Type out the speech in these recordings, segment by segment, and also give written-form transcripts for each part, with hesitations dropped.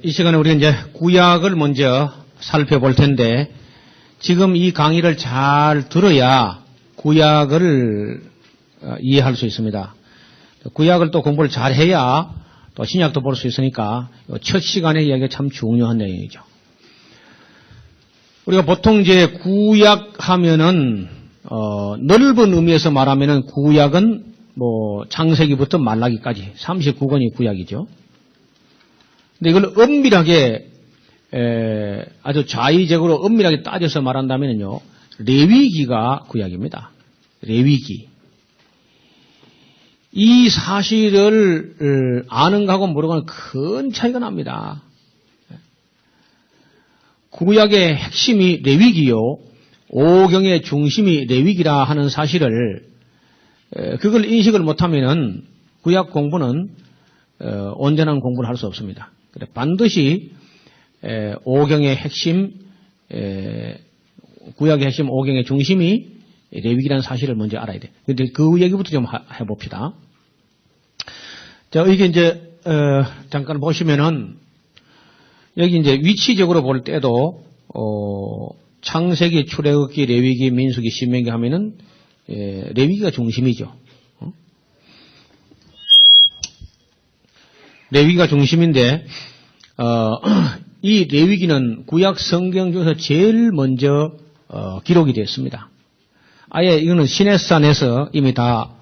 이 시간에 우리가 이제 구약을 먼저 살펴볼 텐데, 지금 이 강의를 잘 들어야 구약을 이해할 수 있습니다. 구약을 또 공부를 잘 해야 또 신약도 볼 수 있으니까 첫 시간의 이야기가 참 중요한 내용이죠. 우리가 보통 이제 구약 하면은 넓은 의미에서 말하면은 구약은 뭐 창세기부터 말라기까지 39권이 구약이죠. 근데 이걸 엄밀하게 아주 자의적으로 엄밀하게 따져서 말한다면요, 레위기가 구약입니다. 레위기. 이 사실을 아는 거하고 모르고는 큰 차이가 납니다. 구약의 핵심이 레위기요, 오경의 중심이 레위기라 하는 사실을 그걸 인식을 못하면은 구약 공부는 온전한 공부를 할 수 없습니다. 그래 반드시 오경의 핵심, 구약의 핵심 오경의 중심이 레위기라는 사실을 먼저 알아야 돼. 근데 그 얘기부터 좀 해봅시다. 자, 이게 이제 잠깐 보시면은 여기 이제 위치적으로 볼 때도 창세기, 출애굽기, 레위기, 민수기, 신명기 하면은 레위기가 중심이죠. 레위기가 중심인데 이 레위기는 구약 성경 중에서 제일 먼저 기록이 됐습니다. 아예 이거는 시내산에서 이미 다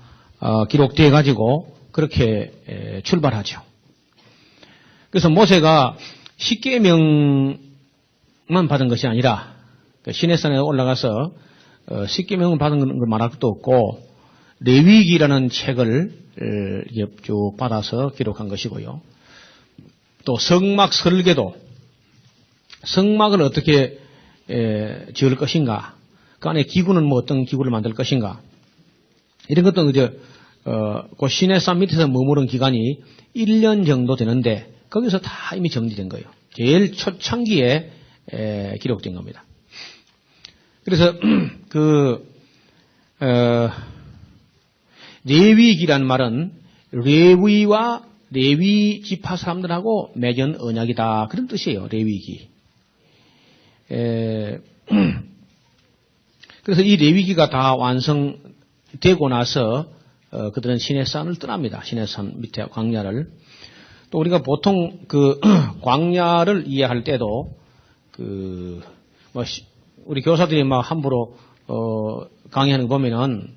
기록되어 가지고 그렇게 출발하죠. 그래서 모세가 10계명만 받은 것이 아니라 시내산에 올라가서 10계명을 받은 걸 말할 것도 없고 레위기라는 책을 쭉 받아서 기록한 것이고요. 또 성막 설계도, 성막을 어떻게 지을 것인가, 그 안에 기구는 뭐 어떤 기구를 만들 것인가, 이런 것도 이제 그 시내산 밑에서 머무른 기간이 1년 정도 되는데 거기서 다 이미 정리된 거예요. 제일 초창기에 기록된 겁니다. 그래서 레위기란 말은 레위와 레위 지파 사람들하고 맺은 언약이다, 그런 뜻이에요. 레위기. 그래서 이 레위기가 다 완성되고 나서 그들은 시내산을 떠납니다. 시내산 밑에 광야를. 또 우리가 보통 그 광야를 이해할 때도 우리 교사들이 막 함부로 강의하는 거 보면은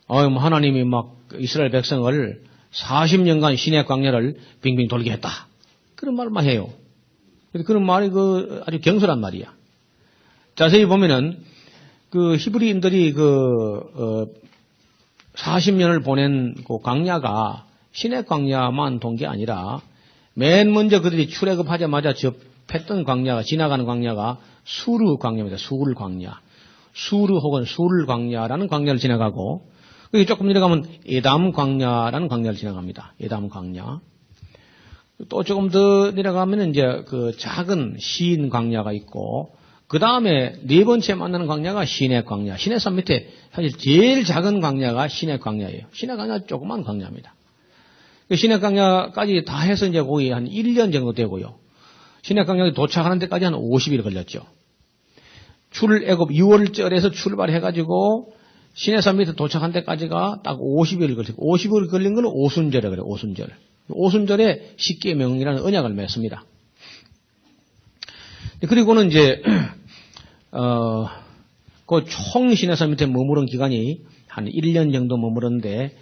하나님이 막 이스라엘 백성을 40년간 시내 광야를 빙빙 돌게 했다, 그런 말만 해요. 그런 말이 아주 경솔한 말이야. 자세히 보면은 히브리인들이 40년을 보낸 그 광야가 시내 광야만 돈 게 아니라 맨 먼저 그들이 출애굽하자마자 접했던 광야가, 지나가는 광야가 수르 광야입니다. 수르 광야. 수르 혹은 수르 광야라는 광야를 지나가고, 여기 조금 내려가면 에담 광야라는 광야를 지나갑니다. 에담 광야. 또 조금 더 내려가면 이제 그 작은 시인 광야가 있고, 그 다음에 네 번째 만나는 광야가 시내 광야. 시내산 밑에 사실 제일 작은 광야가 시내 광야예요. 시내 광야 조그만 광야입니다. 시내 광야까지 다 해서 이제 거기 한 1년 정도 되고요. 시내 광야에 도착하는 데까지 한 50일 걸렸죠. 출애굽 6월절에서 출발해가지고 시내산 밑에 도착한 데까지가 딱 50일 걸리고, 50일 걸린 건 오순절에 그래요. 오순절. 오순절에 10계명이라는 언약을 맺습니다. 그리고는 이제 그 총 시내산 밑에 머무른 기간이 한 1년 정도 머무르는데,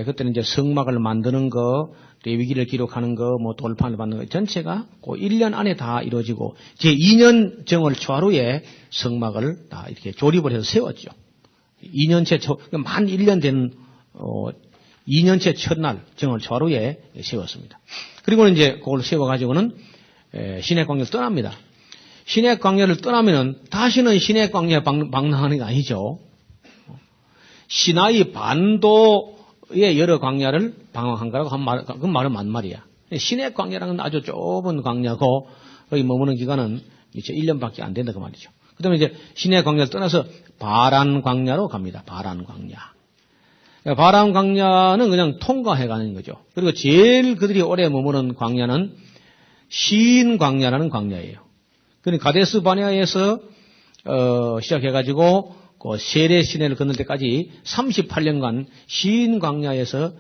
그때는 이제 성막을 만드는 거, 레위기를 기록하는 거, 뭐 돌판을 받는 거 전체가 그 1년 안에 다 이루어지고, 제 2년 정월 초하루에 성막을 다 이렇게 조립을 해서 세웠죠. 2년째 만 1년 된 2년째 첫날 정월 초하루에 세웠습니다. 그리고는 이제 그걸 세워가지고는 시내 광야를 떠납니다. 시내 광야를 떠나면은 다시는 시내 광야에 방랑하는 게 아니죠. 시나이 반도의 여러 광야를 방황한 거라고 그 말은 맞말이야. 시내 광야라는 아주 좁은 광야고, 거기 머무는 기간은 이제 1년밖에 안 된다 그 말이죠. 그 다음에 이제 시내 광야를 떠나서 바란 광야로 갑니다. 바란 광야. 바란 광야는 그냥 통과해 가는 거죠. 그리고 제일 그들이 오래 머무는 광야는 시인 광야라는 광야예요. 그러니까 가데스 바네아에서 시작해가지고 그 세례 시내를 건널 때까지 38년간 시인 광야에서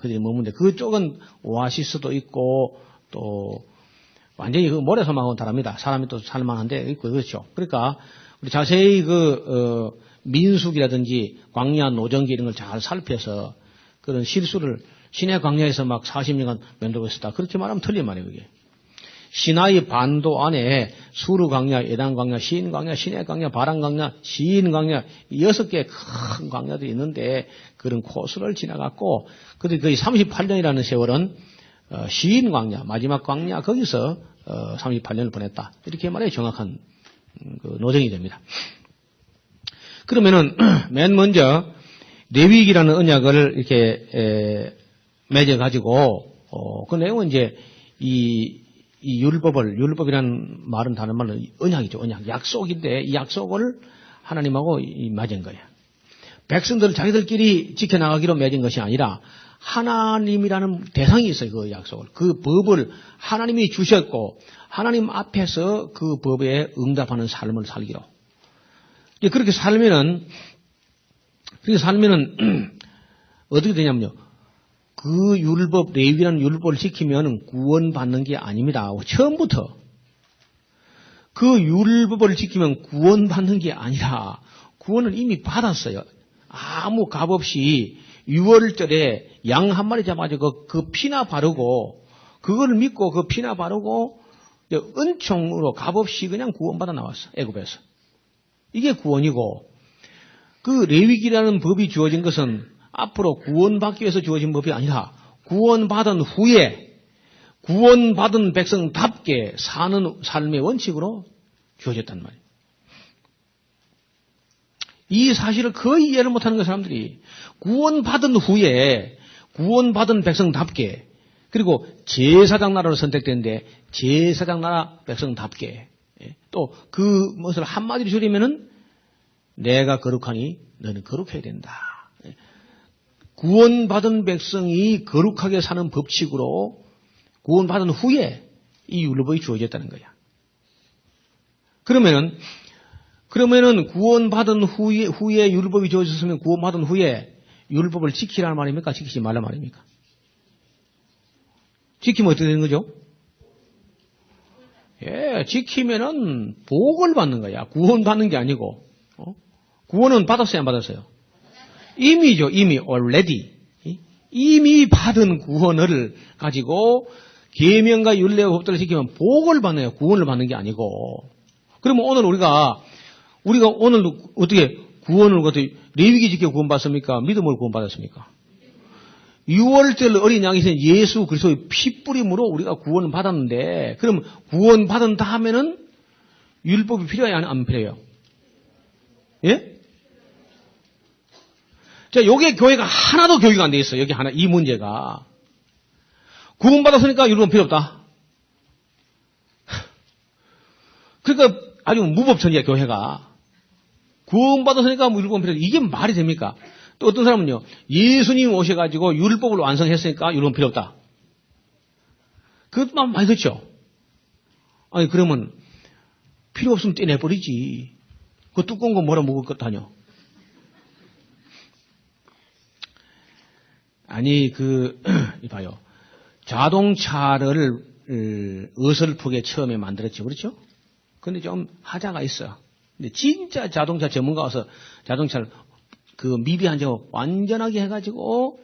그들이 머문데 그쪽은 오아시스도 있고 또 완전히 그 모래사막하고는 다릅니다. 사람이 또 살만한데 있고 그렇죠. 그러니까 우리 자세히 민숙이라든지 광야 노정기 이런 걸 잘 살펴서 그런 실수를 시내 광야에서 막 40년간 면도고 있었다. 그렇게 말하면 틀린 말이에요, 그게. 시나이 반도 안에 수르 광야, 예단 광야, 시인 광야, 시내 광야, 바람 광야, 시인 광야 6개의 큰 광야들이 있는데 그런 코스를 지나갔고 그들이 거의 38년이라는 세월은 시인 광야, 마지막 광야 거기서 38년을 보냈다. 이렇게 말해 정확한 그 노정이 됩니다. 그러면은 맨 먼저 레위기라는 언약을 이렇게 맺어가지고 그 내용은 이제 이 율법이라는 말은 다른 말로 언약이죠. 언약. 약속인데 이 약속을 하나님하고 맺은 거예요. 백성들 자기들끼리 지켜나가기로 맺은 것이 아니라 하나님이라는 대상이 있어요. 그 약속을. 그 법을 하나님이 주셨고 하나님 앞에서 그 법에 응답하는 삶을 살기로. 그렇게 살면은 어떻게 되냐면요. 그 율법, 레위기라는 율법을 지키면 구원받는 게 아닙니다. 처음부터. 그 율법을 지키면 구원받는 게 아니라 구원을 이미 받았어요. 아무 값 없이 6월절에 양 한 마리 잡아가지고 그 피나 바르고 그걸 믿고 그 피나 바르고 은총으로 값 없이 그냥 구원받아 나왔어. 애굽에서. 이게 구원이고 그 레위기라는 법이 주어진 것은 앞으로 구원받기 위해서 주어진 법이 아니라 구원받은 후에 구원받은 백성답게 사는 삶의 원칙으로 주어졌단 말이에요. 이 사실을 거의 이해를 못하는 거 사람들이. 구원받은 후에 구원받은 백성답게 그리고 제사장 나라로 선택되는데 제사장 나라 백성답게 또 그 것을 한마디로 줄이면은 내가 거룩하니 너는 거룩해야 된다. 구원받은 백성이 거룩하게 사는 법칙으로 구원받은 후에 이 율법이 주어졌다는 거야. 그러면은 구원받은 후에 율법이 주어졌으면 구원받은 후에 율법을 지키라는 말입니까? 지키지 말란 말입니까? 지키면 어떻게 되는 거죠? 지키면은 복을 받는 거야. 구원받는 게 아니고. 구원은 받았어요, 안 받았어요? 이미죠, 이미 already. 이미 받은 구원을 가지고 계명과 율례와 법들을 지키면 복을 받는 거예요. 구원을 받는 게 아니고. 그러면 오늘 우리가 오늘 어떻게 구원을 어떻게 레위기 지켜 구원받습니까? 믿음으로 구원받았습니까? 6월절 어린 양이신 예수 그리스도의 피뿌림으로 우리가 구원을 받았는데 그럼 구원받은 다음에는 율법이 필요해요? 안 필요해요? 예? 자, 요게 교회가 하나도 교육이 안 돼 있어요. 여기 하나, 이 문제가. 구원받았으니까 율법은 필요 없다. 그러니까 아주 무법천지야, 교회가. 구원받았으니까 율법은 필요 없다. 이게 말이 됩니까? 또 어떤 사람은요, 예수님 오셔가지고 율법을 완성했으니까 율법은 필요 없다. 그것만 많이 듣죠? 아니, 그러면 필요 없으면 떼내버리지. 그 두꺼운 거 뭐라 먹을 것 하냐? 아니, 이봐요. 자동차를 어설프게 처음에 만들었죠. 그렇죠? 근데 좀 하자가 있어. 근데 진짜 자동차 전문가 와서 자동차를 미비한 점을 완전하게 해가지고,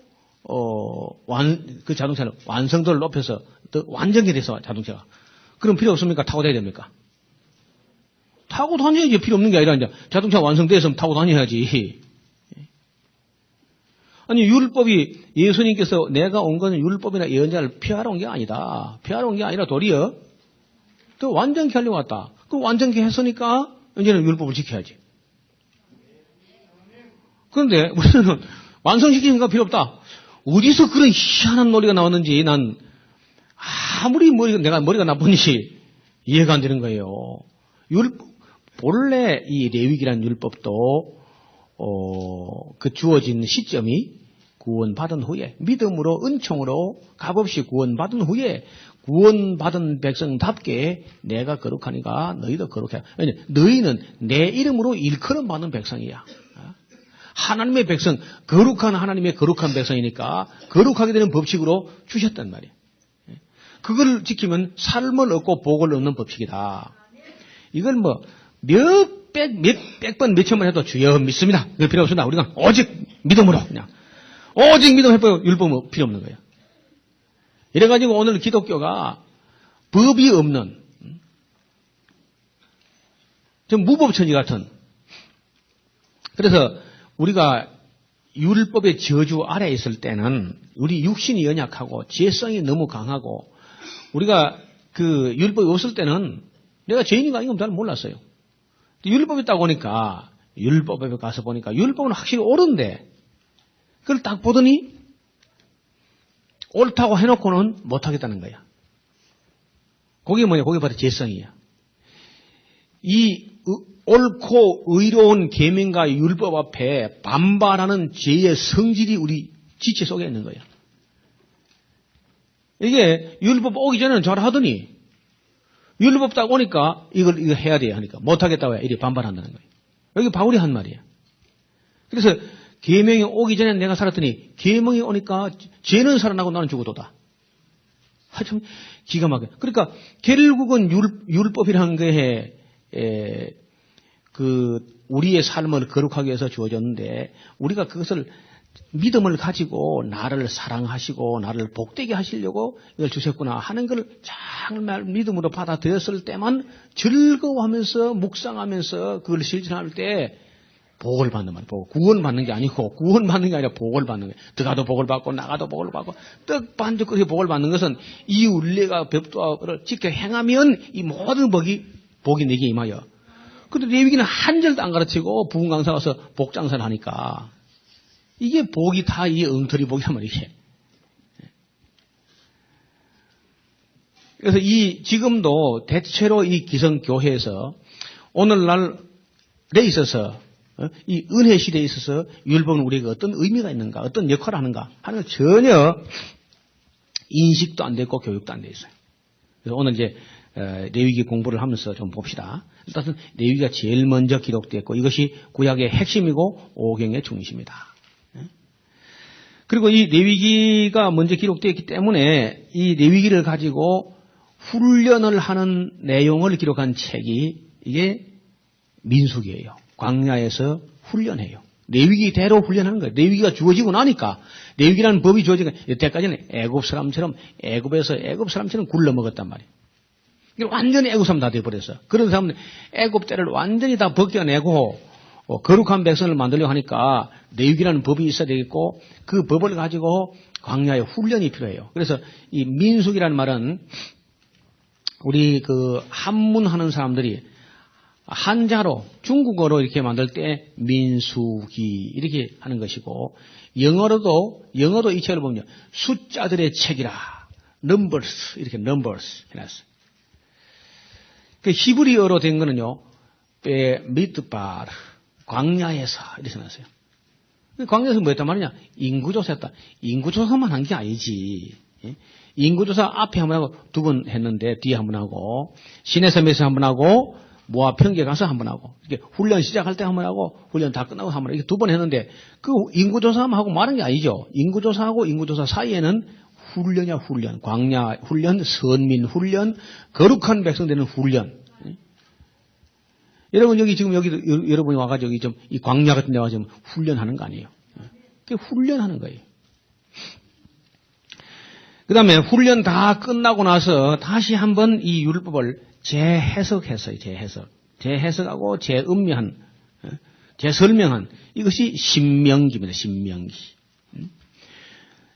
그 자동차를 완성도를 높여서 더 완전히 돼서 자동차가. 그럼 필요 없습니까? 타고 다녀야 됩니까? 타고 다녀야지. 필요 없는 게 아니라 이제 자동차 완성돼서 타고 다녀야지. 아니, 율법이 예수님께서 내가 온 것은 율법이나 예언자를 피하러 온 게 아니다. 피하러 온 게 아니라 도리어 더 완전케 하려고 왔다. 그 완전케 했으니까 이제는 율법을 지켜야지. 그런데 우리는 완성시키는 거 필요 없다. 어디서 그런 희한한 논리가 나왔는지 난 아무리 내가 머리가 나쁜지 이해가 안 되는 거예요. 본래 이 레위기라는 율법도 그 주어진 시점이 구원받은 후에 믿음으로 은총으로 값없이 구원받은 후에 구원받은 백성답게 내가 거룩하니까 너희도 거룩해. 너희는 내 이름으로 일컬음 받는 백성이야. 하나님의 백성, 거룩한 하나님의 거룩한 백성이니까 거룩하게 되는 법칙으로 주셨단 말이에요. 그걸 지키면 삶을 얻고 복을 얻는 법칙이다. 이걸 뭐 몇백 번, 몇천 번 해도 주여 믿습니다. 그럴 필요 없습니다. 우리가 오직 믿음으로 그냥. 오직 믿음 해봐요. 율법 필요 없는 거예요. 이래가지고 오늘 기독교가 법이 없는 좀 무법천지 같은, 그래서 우리가 율법의 저주 아래에 있을 때는 우리 육신이 연약하고 죄성이 너무 강하고 우리가 그 율법이 없을 때는 내가 죄인인가 이건 잘 몰랐어요. 율법이 있다고 보니까 율법에 가서 보니까 율법은 확실히 옳은데 그걸 딱 보더니 옳다고 해놓고는 못하겠다는 거야. 그게 뭐냐? 그게 바로 죄성이야. 이 옳고 의로운 계명과 율법 앞에 반발하는 죄의 성질이 우리 지체 속에 있는 거야. 이게 율법 오기 전에는 잘하더니 율법 딱 오니까 이거 해야 돼 하니까 못하겠다고 해. 이렇게 반발한다는 거예요. 여기 바울이 한 말이야. 그래서 계명이 오기 전에 내가 살았더니 계명이 오니까 죄는 살아나고 나는 죽어도다. 참 기가 막혀. 그러니까 결국은 율법이라는 게 우리의 삶을 거룩하게 해서 주어졌는데 우리가 그것을 믿음을 가지고 나를 사랑하시고 나를 복되게 하시려고 이걸 주셨구나 하는 걸 정말 믿음으로 받아들였을 때만 즐거워하면서 묵상하면서 그걸 실천할 때 복을 받는 말이에요. 구원받는 게 아니고 구원받는 게 아니라 복을 받는 거예요. 들어가도 복을 받고 나가도 복을 받고 떡 반죽거리 복을 받는 것은 이 윤례가 법도를 지켜 행하면 이 모든 복이 내게 임하여. 그런데 레위기는 한 절도 안 가르치고 부흥 강사 와서 복 장사를 하니까 이게 복이 다 이 엉터리 복이란 말이지. 그래서 지금도 대체로 이 기성교회에서 오늘날에 있어서 이 은혜 시대에 있어서 율법은 우리가 어떤 의미가 있는가, 어떤 역할을 하는가 하는 걸 전혀 인식도 안 됐고 교육도 안 돼 있어요. 그래서 오늘 이제 레위기 공부를 하면서 좀 봅시다. 일단은 레위기가 제일 먼저 기록됐고 이것이 구약의 핵심이고 오경의 중심이다. 그리고 이 레위기가 먼저 기록되었기 때문에 이 레위기를 가지고 훈련을 하는 내용을 기록한 책이 이게 민수기예요. 광야에서 훈련해요. 레위기대로 훈련하는 거예요. 레위기가 주어지고 나니까 레위기라는 법이 주어지니까 여태까지는 애굽 사람처럼 굴러 먹었단 말이에요. 완전히 애굽 사람 다 돼버렸어. 그런 사람은 애굽 때를 완전히 다 벗겨내고 거룩한 백성을 만들려고 하니까 레위기라는 법이 있어야 되겠고 그 법을 가지고 광야에 훈련이 필요해요. 그래서 이 민수기라는 말은 우리 그 한문하는 사람들이 한자로 중국어로 이렇게 만들 때 민수기 이렇게 하는 것이고 영어도 이 책을 보면 숫자들의 책이라 numbers 이렇게 numbers 해놨어요. 그 히브리어로 된 거는요 미드바르 광야에서 이렇게 해놨어요. 광야에서 뭐 했단 말이냐? 인구조사했다. 인구조사만 한 게 아니지. 인구조사 앞에 한 번 하고 두 번 했는데 뒤에 한 번 하고 시내섬에서 한 번 하고 모압 평지에 가서 한 번 하고 이렇게 훈련 시작할 때 한 번 하고 훈련 다 끝나고 한 번 이렇게 두 번 했는데 그 인구조사만 하고 말한 게 아니죠. 인구조사하고 인구조사 사이에는 훈련이야 훈련. 광야 훈련, 선민 훈련, 거룩한 백성 되는 훈련. 여러분 여기 여러분이 와가지고 여기 좀 이 광야 같은 데 와서 훈련하는 거 아니에요. 그게 훈련하는 거예요. 그 다음에 훈련 다 끝나고 나서 다시 한번 이 율법을 재해석했어요. 재해석하고 재설명한 이것이 신명기입니다. 신명기.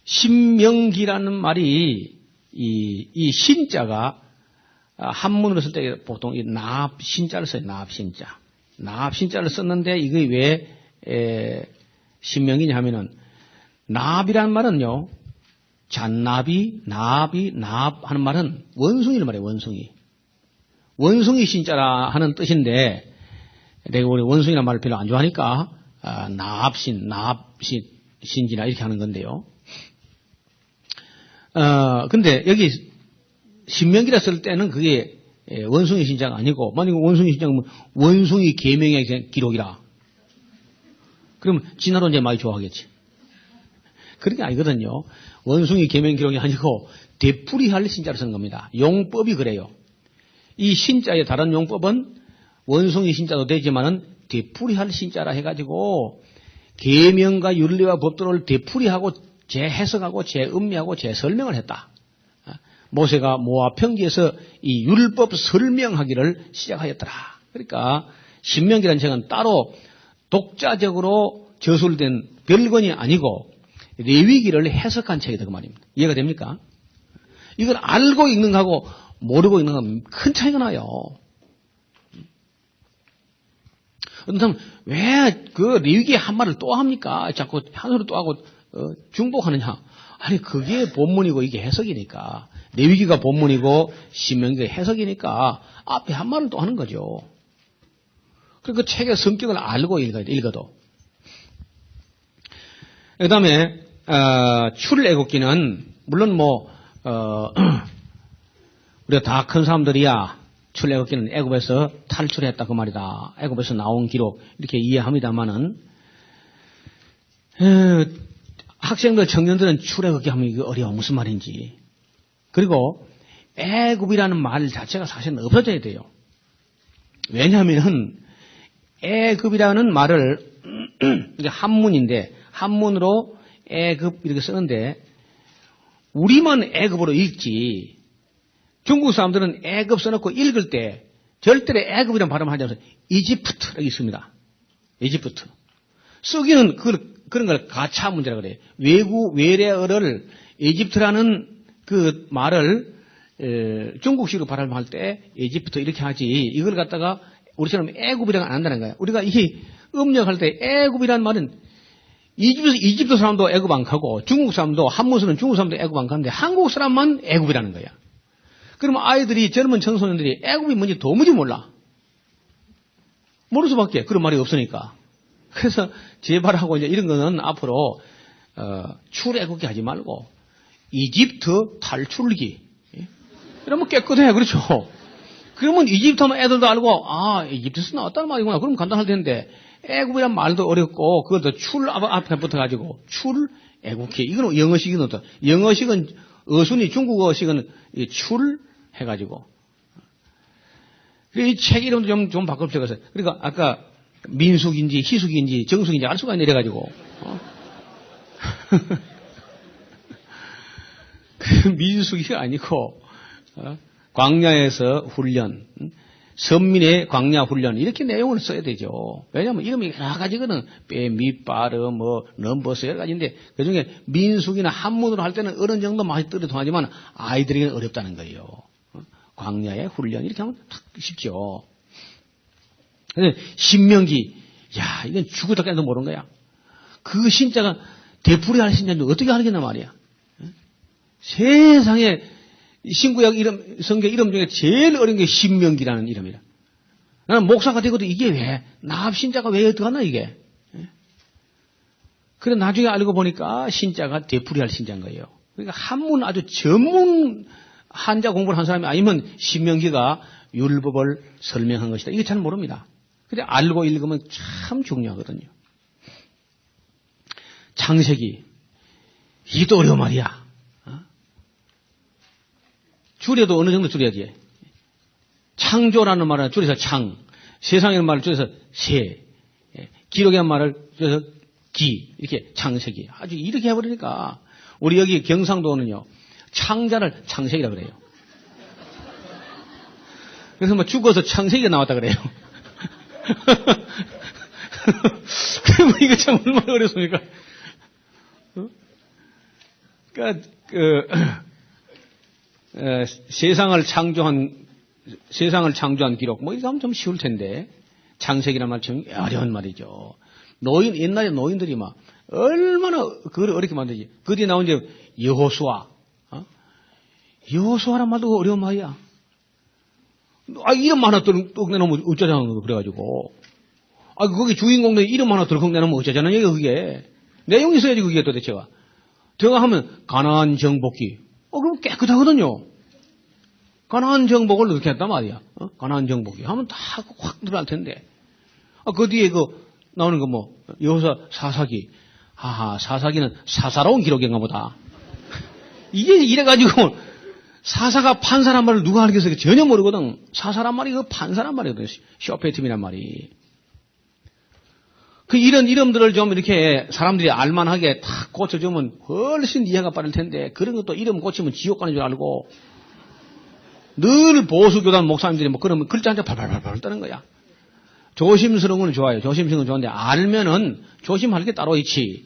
신명기라는 말이 이 신자가 한문으로 쓸 때 보통 이 납신자를 써요. 납신자를 썼는데 이게 왜 신명기냐 하면은 납이라는 말은요. 잔나비, 납 하는 말은 원숭이를 말해요. 원숭이 신자라 하는 뜻인데 내가 우리 원숭이라는 말을 별로 안 좋아하니까 납신 신지나 이렇게 하는 건데요. 근데 여기 신명기라 쓸 때는 그게 원숭이 신자가 아니고, 만약에 원숭이 신자면 원숭이 계명의 기록이라. 그럼 진화론 이제 많이 좋아하겠지. 그런 게 아니거든요. 원숭이 계명 기록이 아니고 되풀이할 신자를 쓰는 겁니다. 용법이 그래요. 이 신자의 다른 용법은 원숭이 신자도 되지만은 되풀이할 신자라 해가지고 계명과 윤리와 법도를 되풀이하고 재해석하고 재음미하고 재설명을 했다. 모세가 모압 평지에서 이 율법 설명하기를 시작하였더라. 그러니까 신명기라는 책은 따로 독자적으로 저술된 별건이 아니고 레위기를 해석한 책이다 그 말입니다. 이해가 됩니까? 이걸 알고 읽는 거하고 모르고 읽는 거는 큰 차이가 나요. 어떤 사람은 왜 그 레위기 한 말을 또 합니까? 자꾸 한 소리 또 하고 중복하느냐? 아니 그게 본문이고 이게 해석이니까. 레위기가 본문이고 신명기가 해석이니까 앞에 한 말을 또 하는 거죠. 그 책의 성격을 알고 읽어도. 그 다음에 출애굽기는 물론 우리가 다 큰 사람들이야 출애굽기는 애굽에서 탈출했다 그 말이다. 애굽에서 나온 기록 이렇게 이해합니다마는 학생들 청년들은 출애굽기 하면 이거 어려워 무슨 말인지. 그리고 애굽이라는 말 자체가 사실은 없어져야 돼요. 왜냐하면 애굽이라는 말을 이게 한문인데 한문으로 애굽 이렇게 쓰는데 우리만 애굽으로 읽지 중국 사람들은 애굽 써놓고 읽을 때 절대로 애굽이라는 발음을 하지 않아서 이집트라고 있습니다. 이집트. 쓰기는 그런 걸 가차 문제라고 그래요. 외래어를 이집트라는 그 말을 중국식으로 발음할 때 이집트 이렇게 하지 이걸 갖다가 우리처럼 애굽이라고 안 한다는 거예요. 우리가 이 음력할 때 애굽이라는 말은 이집트 사람도 애굽 안 가고 중국 사람도 한문 쓰는 중국 사람도 애굽 안 가는데 한국 사람만 애굽이라는 거야. 그러면 아이들이 젊은 청소년들이 애굽이 뭔지 도무지 몰라. 모를 수밖에 그런 말이 없으니까. 그래서 제발하고 이제 이런 거는 앞으로 출애굽기 하지 말고 이집트 탈출기 이러면 깨끗해. 그렇죠. 그러면 이집트 하면 애들도 알고 이집트에서 나왔다는 말이구나. 그럼 간단할 텐데 애굽이란 말도 어렵고 그것도 출 앞에 붙어가지고 출애굽기 이건 영어식이는 어떤 영어식은 어순이 중국어식은 출 해가지고 이 책 이름도 좀 바꿔보세요. 그러니까 아까 민숙인지 희숙인지 정숙인지 알 수가 있네 이래가지고 민숙이 아니고 광야에서 훈련 선민의 광야 훈련 이렇게 내용을 써야 되죠. 왜냐하면 이름이 여러 가지거든. 밑바르 넘버스 여러 가지인데 그중에 민숙이나 한문으로 할 때는 어느 정도 맛이 떨어통하지만 아이들에게는 어렵다는 거예요. 광야의 훈련 이렇게 하면 딱 쉽죠. 근데 신명기 이건 죽었다 깨도 모르는 거야. 그 신자가 되풀이할 신자인데 어떻게 하겠나 말이야. 세상에 신구약 이름, 성경 이름 중에 제일 어려운 게 신명기라는 이름이라. 나는 목사가 되고도 이게 왜, 납신자가 왜 어떡하나, 이게. 그래, 나중에 알고 보니까 신자가 되풀이할 신자인 거예요. 그러니까 한문 아주 전문 한자 공부를 한 사람이 아니면 신명기가 율법을 설명한 것이다. 이거 잘 모릅니다. 근데 알고 읽으면 참 중요하거든요. 창세기. 이게 또 어려운 말이야. 줄여도 어느 정도 줄여야지. 창조라는 말은 줄여서 창, 세상이라는 말을 줄여서 세, 기록이라는 말을 줄여서 기, 이렇게 창세기. 아주 이렇게 해버리니까 우리 여기 경상도는요, 창자를 창세기라 그래요. 그래서 죽어서 창세기가 나왔다 그래요. 그리고 이거 참 얼마나 어렵습니까? 그러니까 세상을 창조한 기록, 이거 하면 좀 쉬울 텐데, 창세기란 말 참 어려운 말이죠. 옛날에 노인들이 얼마나 그걸 어렵게 만들지. 그 뒤에 나온 이제 여호수아. 여호수아란 말도 어려운 말이야. 이름 하나 뚝 내놓으면 어쩌자는 거, 그래가지고. 거기 주인공들 이름 하나 덜컥 내놓으면 어쩌자는 얘기야, 그게. 내용이 있어야지 그게 도대체가. 제가 하면 가나안 정복기. 그럼 깨끗하거든요. 가나안 정복을 어떻게 했단 말이야. 가나안 정복기. 하면 다 확 들어갈 텐데. 그 뒤에 나오는 여호수아 사사기. 사사기는 사사로운 기록인가 보다. 이게 이래가지고 사사가 판사란 말을 누가 알겠어? 전혀 모르거든. 사사란 말이 판사란 말이거든. 쇼페팀이란 말이. 이런 이름들을 좀 이렇게 사람들이 알만하게 탁 고쳐주면 훨씬 이해가 빠를 텐데, 그런 것도 이름 고치면 지옥 가는 줄 알고, 늘 보수교단 목사님들이 그러면 글자 한자 발발발발 떠는 거야. 조심스러운 건 좋아요. 조심스러운 건 좋은데, 알면은 조심할 게 따로 있지.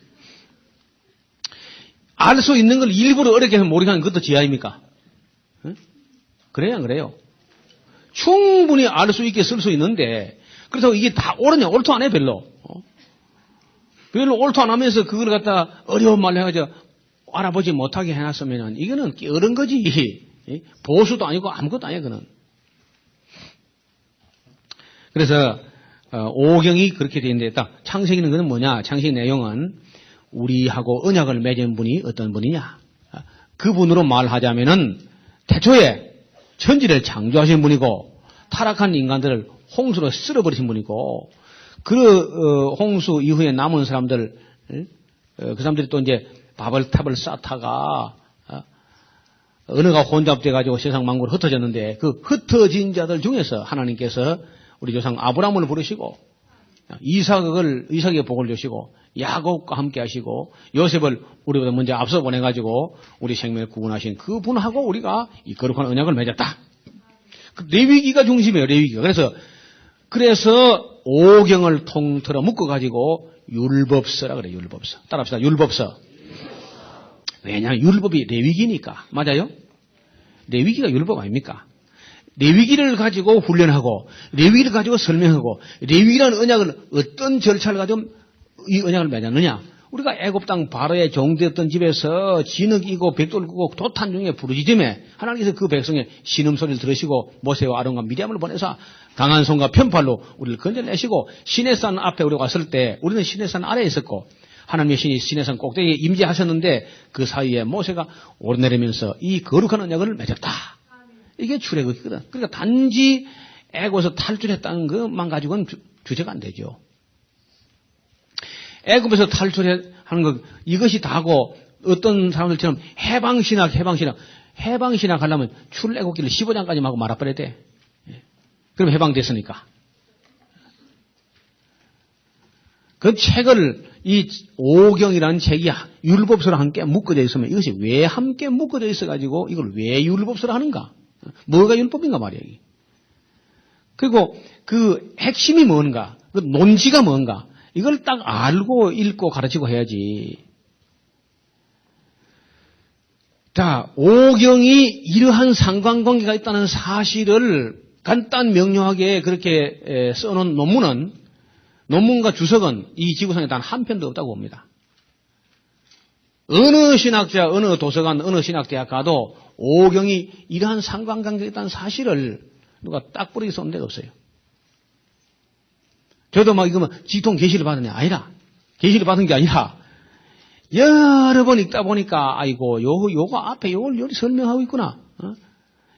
알 수 있는 걸 일부러 어렵게 해서 모르게 하는 것도 지하입니까? 응? 그래요, 안 그래요? 충분히 알 수 있게 쓸 수 있는데, 그래서 이게 다 옳으냐, 옳도 안 해, 별로. 별로 옳도 안 하면서 그걸 갖다 어려운 말로 해가지고 알아보지 못하게 해놨으면은 이거는 어른 거지. 보수도 아니고 아무것도 아니야, 그는. 그래서, 오경이 그렇게 되어 있는데, 딱, 창세기는 그는 뭐냐? 창세기 내용은 우리하고 언약을 맺은 분이 어떤 분이냐? 그분으로 말하자면은 태초에 천지를 창조하신 분이고, 타락한 인간들을 홍수로 쓸어버리신 분이고, 홍수 이후에 남은 사람들, 그 사람들이 또 이제 바벨탑을 쌓다가, 언어가 혼잡돼가지고 세상 만국으로 흩어졌는데, 그 흩어진 자들 중에서 하나님께서 우리 조상 아브라함을 부르시고, 이삭의 복을 주시고, 야곱과 함께 하시고, 요셉을 우리보다 먼저 앞서 보내가지고, 우리 생명을 구원하신 그분하고 우리가 이 거룩한 언약을 맺었다. 레위기가 중심이에요, 레위기가. 그래서 오경을 통틀어 묶어가지고 율법서라 그래요, 율법서. 따라합시다, 율법서. 왜냐하면 율법이 레위기니까. 맞아요? 레위기가 율법 아닙니까? 레위기를 가지고 훈련하고, 레위기를 가지고 설명하고, 레위기라는 언약을 어떤 절차를 가지고 이 언약을 맺었느냐? 우리가 애굽 땅 바로의 종되었던 집에서 진흙이고 백돌 끄고 도탄 중에 부르짖음에 하나님께서 그 백성의 신음소리를 들으시고 모세와 아론과 미리암을 보내서 강한 손과 편팔로 우리를 건져내시고, 시내산 앞에 우리가 왔을 때 우리는 시내산 아래에 있었고 하나님의 신이 시내산 꼭대기에 임재하셨는데, 그 사이에 모세가 오르내리면서 이 거룩한 언약을 맺었다. 이게 출애굽이거든. 그러니까 단지 애굽에서 탈출했다는 것만 가지고는 주제가 안 되죠. 애굽에서 탈출하는 것, 이것이 다고, 어떤 사람들처럼 해방신학 하려면 출애굽기를 15장까지 하고 말아버려야 돼. 그럼 해방됐으니까. 그 책을, 이 오경이라는 책이 율법서랑 함께 묶어져 있으면 이것이 왜 함께 묶어져 있어가지고 이걸 왜 율법서로 하는가? 뭐가 율법인가 말이야. 그리고 그 핵심이 뭔가? 그 논지가 뭔가? 이걸 딱 알고 읽고 가르치고 해야지. 자, 오경이 이러한 상관관계가 있다는 사실을 간단 명료하게 그렇게 써놓은 논문과 주석은 이 지구상에 단 한 편도 없다고 봅니다. 어느 신학자, 어느 도서관, 어느 신학대학 가도 오경이 이러한 상관관계가 있다는 사실을 누가 딱 뿌리게 쏜 데가 없어요. 저도 이거 지통 계시를 받으냐? 아니라. 계시를 받은 게 아니라, 여러 번 읽다 보니까, 아이고, 요거 앞에 요걸 설명하고 있구나.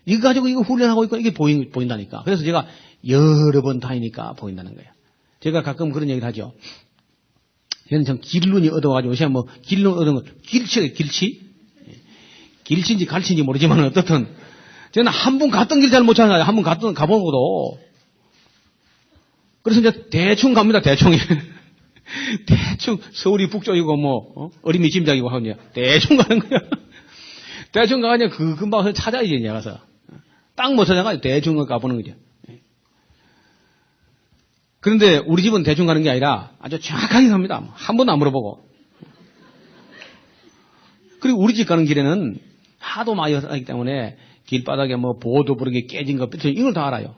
이거 가지고 이거 훈련하고 있구나. 이게 보인다니까. 그래서 제가 여러 번 다니니까 보인다는 거예요. 제가 가끔 그런 얘기를 하죠. 저는 참 길눈이 얻어가지고, 제가 길눈 얻은 거, 길치? 길치인지 갈치인지 모르지만, 어떻든, 저는 한 번 갔던 길 잘 못 찾아요. 한 번 가본 것도. 그래서 이제 대충 갑니다, 대충. 대충, 서울이 북쪽이고, 어림이 짐작이고 하거든요. 대충 가는 거야. 대충 가가지고 그 근방에서 찾아야지, 내가 가서. 딱 못 찾아가지고 대충 가보는 거죠. 그런데 우리 집은 대충 가는 게 아니라 아주 정확하게 갑니다. 한 번도 안 물어보고. 그리고 우리 집 가는 길에는 하도 많이 하기 때문에 길바닥에 보도 부르게 깨진 거, 이걸 다 알아요.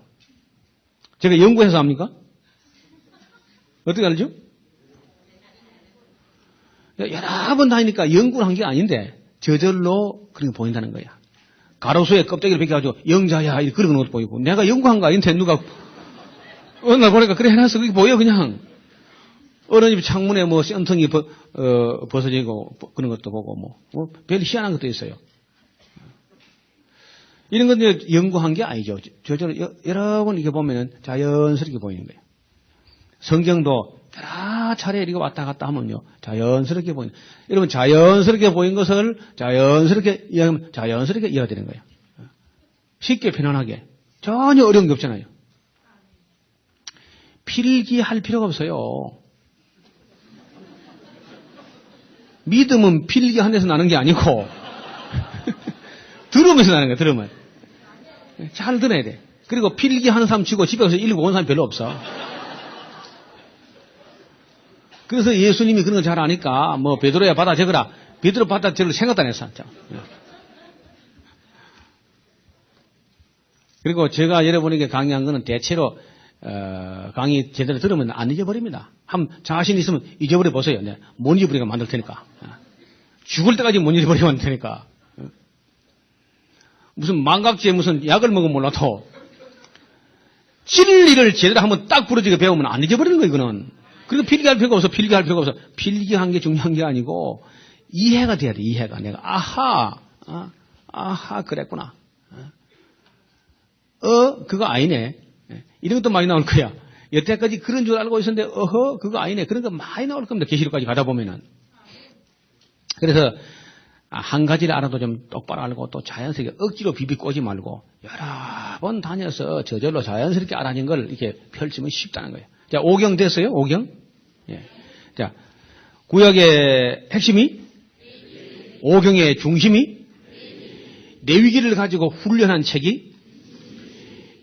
제가 연구해서 합니까? 어떻게 알죠? 여러 번 다니니까 연구를 한 게 아닌데 저절로 그런 게 보인다는 거야. 가로수에 껍데기를 벗겨가지고 영자야 그런 것도 보이고, 내가 연구한 거 아닌데 누가 어느 날 보니까 그래 해놨어. 그게 보여 그냥. 어느 집 창문에 뭐 썬통이 벗어지고 그런 것도 보고 별 희한한 것도 있어요. 이런 건 이제 연구한 게 아니죠. 여러 번 이렇게 보면은 자연스럽게 보이는 거예요. 성경도 여러 차례 이렇게 왔다 갔다 하면요. 자연스럽게 보이는. 여러분, 자연스럽게 보인 것을 자연스럽게 이해가 되는 거예요. 쉽게 편안하게. 전혀 어려운 게 없잖아요. 필기할 필요가 없어요. 믿음은 필기한 데서 나는 게 아니고 들으면서 나는 거야. 들으면 잘 들어야 돼. 그리고 필기하는 사람 치고 집에 가서 읽고 온 사람 별로 없어. 그래서 예수님이 그런 거 잘 아니까 베드로야 받아 적어라. 베드로 받아 적을 생각도 안 했어. 그리고 제가 여러분에게 강의한 거는 대체로 강의 제대로 들으면 안 잊어버립니다. 자신 있으면 잊어버려 보세요. 네. 못 잊어버리게 만들 테니까. 죽을 때까지 못 잊어버리게 만들 테니까. 무슨 망각지에 무슨 약을 먹으면 몰라도 진리를 제대로 한번 딱 부러지게 배우면 안 잊어버리는 거예요, 이거는. 그리고 필기할 필요가 없어, 필기할 필요가 없어. 필기한 게 중요한 게 아니고 이해가 돼야 돼, 이해가. 내가 아하, 그랬구나. 그거 아니네. 이런 것도 많이 나올 거야. 여태까지 그런 줄 알고 있었는데, 그거 아니네. 그런 거 많이 나올 겁니다. 계시록까지 가다 보면은. 그래서, 한 가지를 알아도 좀 똑바로 알고 또 자연스럽게 억지로 비비꼬지 말고 여러 번 다녀서 저절로 자연스럽게 알아낸 걸 이렇게 펼치면 쉽다는 거예요. 자, 5경 됐어요? 5경? 예. 자, 구약의 핵심이? 5경의 중심이? 레위기를 가지고 훈련한 책이?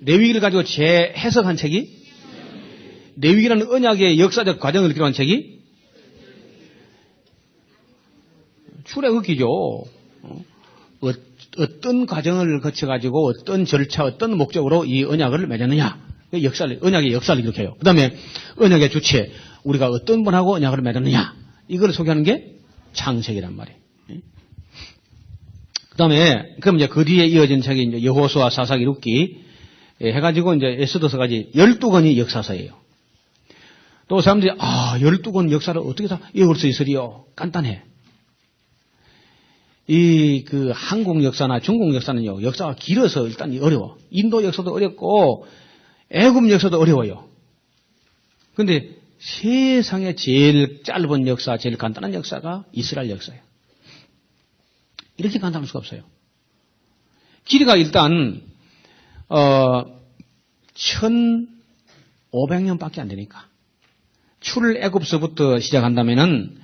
레위기를 가지고 재해석한 책이? 레위기라는 언약의 역사적 과정을 기록한 책이? 출애굽기죠. 어떤 과정을 거쳐가지고 어떤 절차, 어떤 목적으로 이 언약을 맺었느냐. 언약의 역사를 기록해요. 그 다음에 언약의 주체, 우리가 어떤 분하고 언약을 맺었느냐. 이걸 소개하는 게 창세기란 말이에요. 그 다음에, 그럼 이제 그 뒤에 이어진 책이 이제 여호수아, 사사기, 룻기 해가지고 이제 에스더서까지 12권이 역사서예요. 또 사람들이, 12권 역사를 어떻게 다 읽을 수 있으리요? 간단해. 한국 역사나 중국 역사는요, 역사가 길어서 일단 어려워. 인도 역사도 어렵고, 애굽 역사도 어려워요. 근데 세상에 제일 짧은 역사, 제일 간단한 역사가 이스라엘 역사예요. 이렇게 간단할 수가 없어요. 길이가 일단, 1500년밖에 안 되니까. 출애굽서부터 시작한다면은,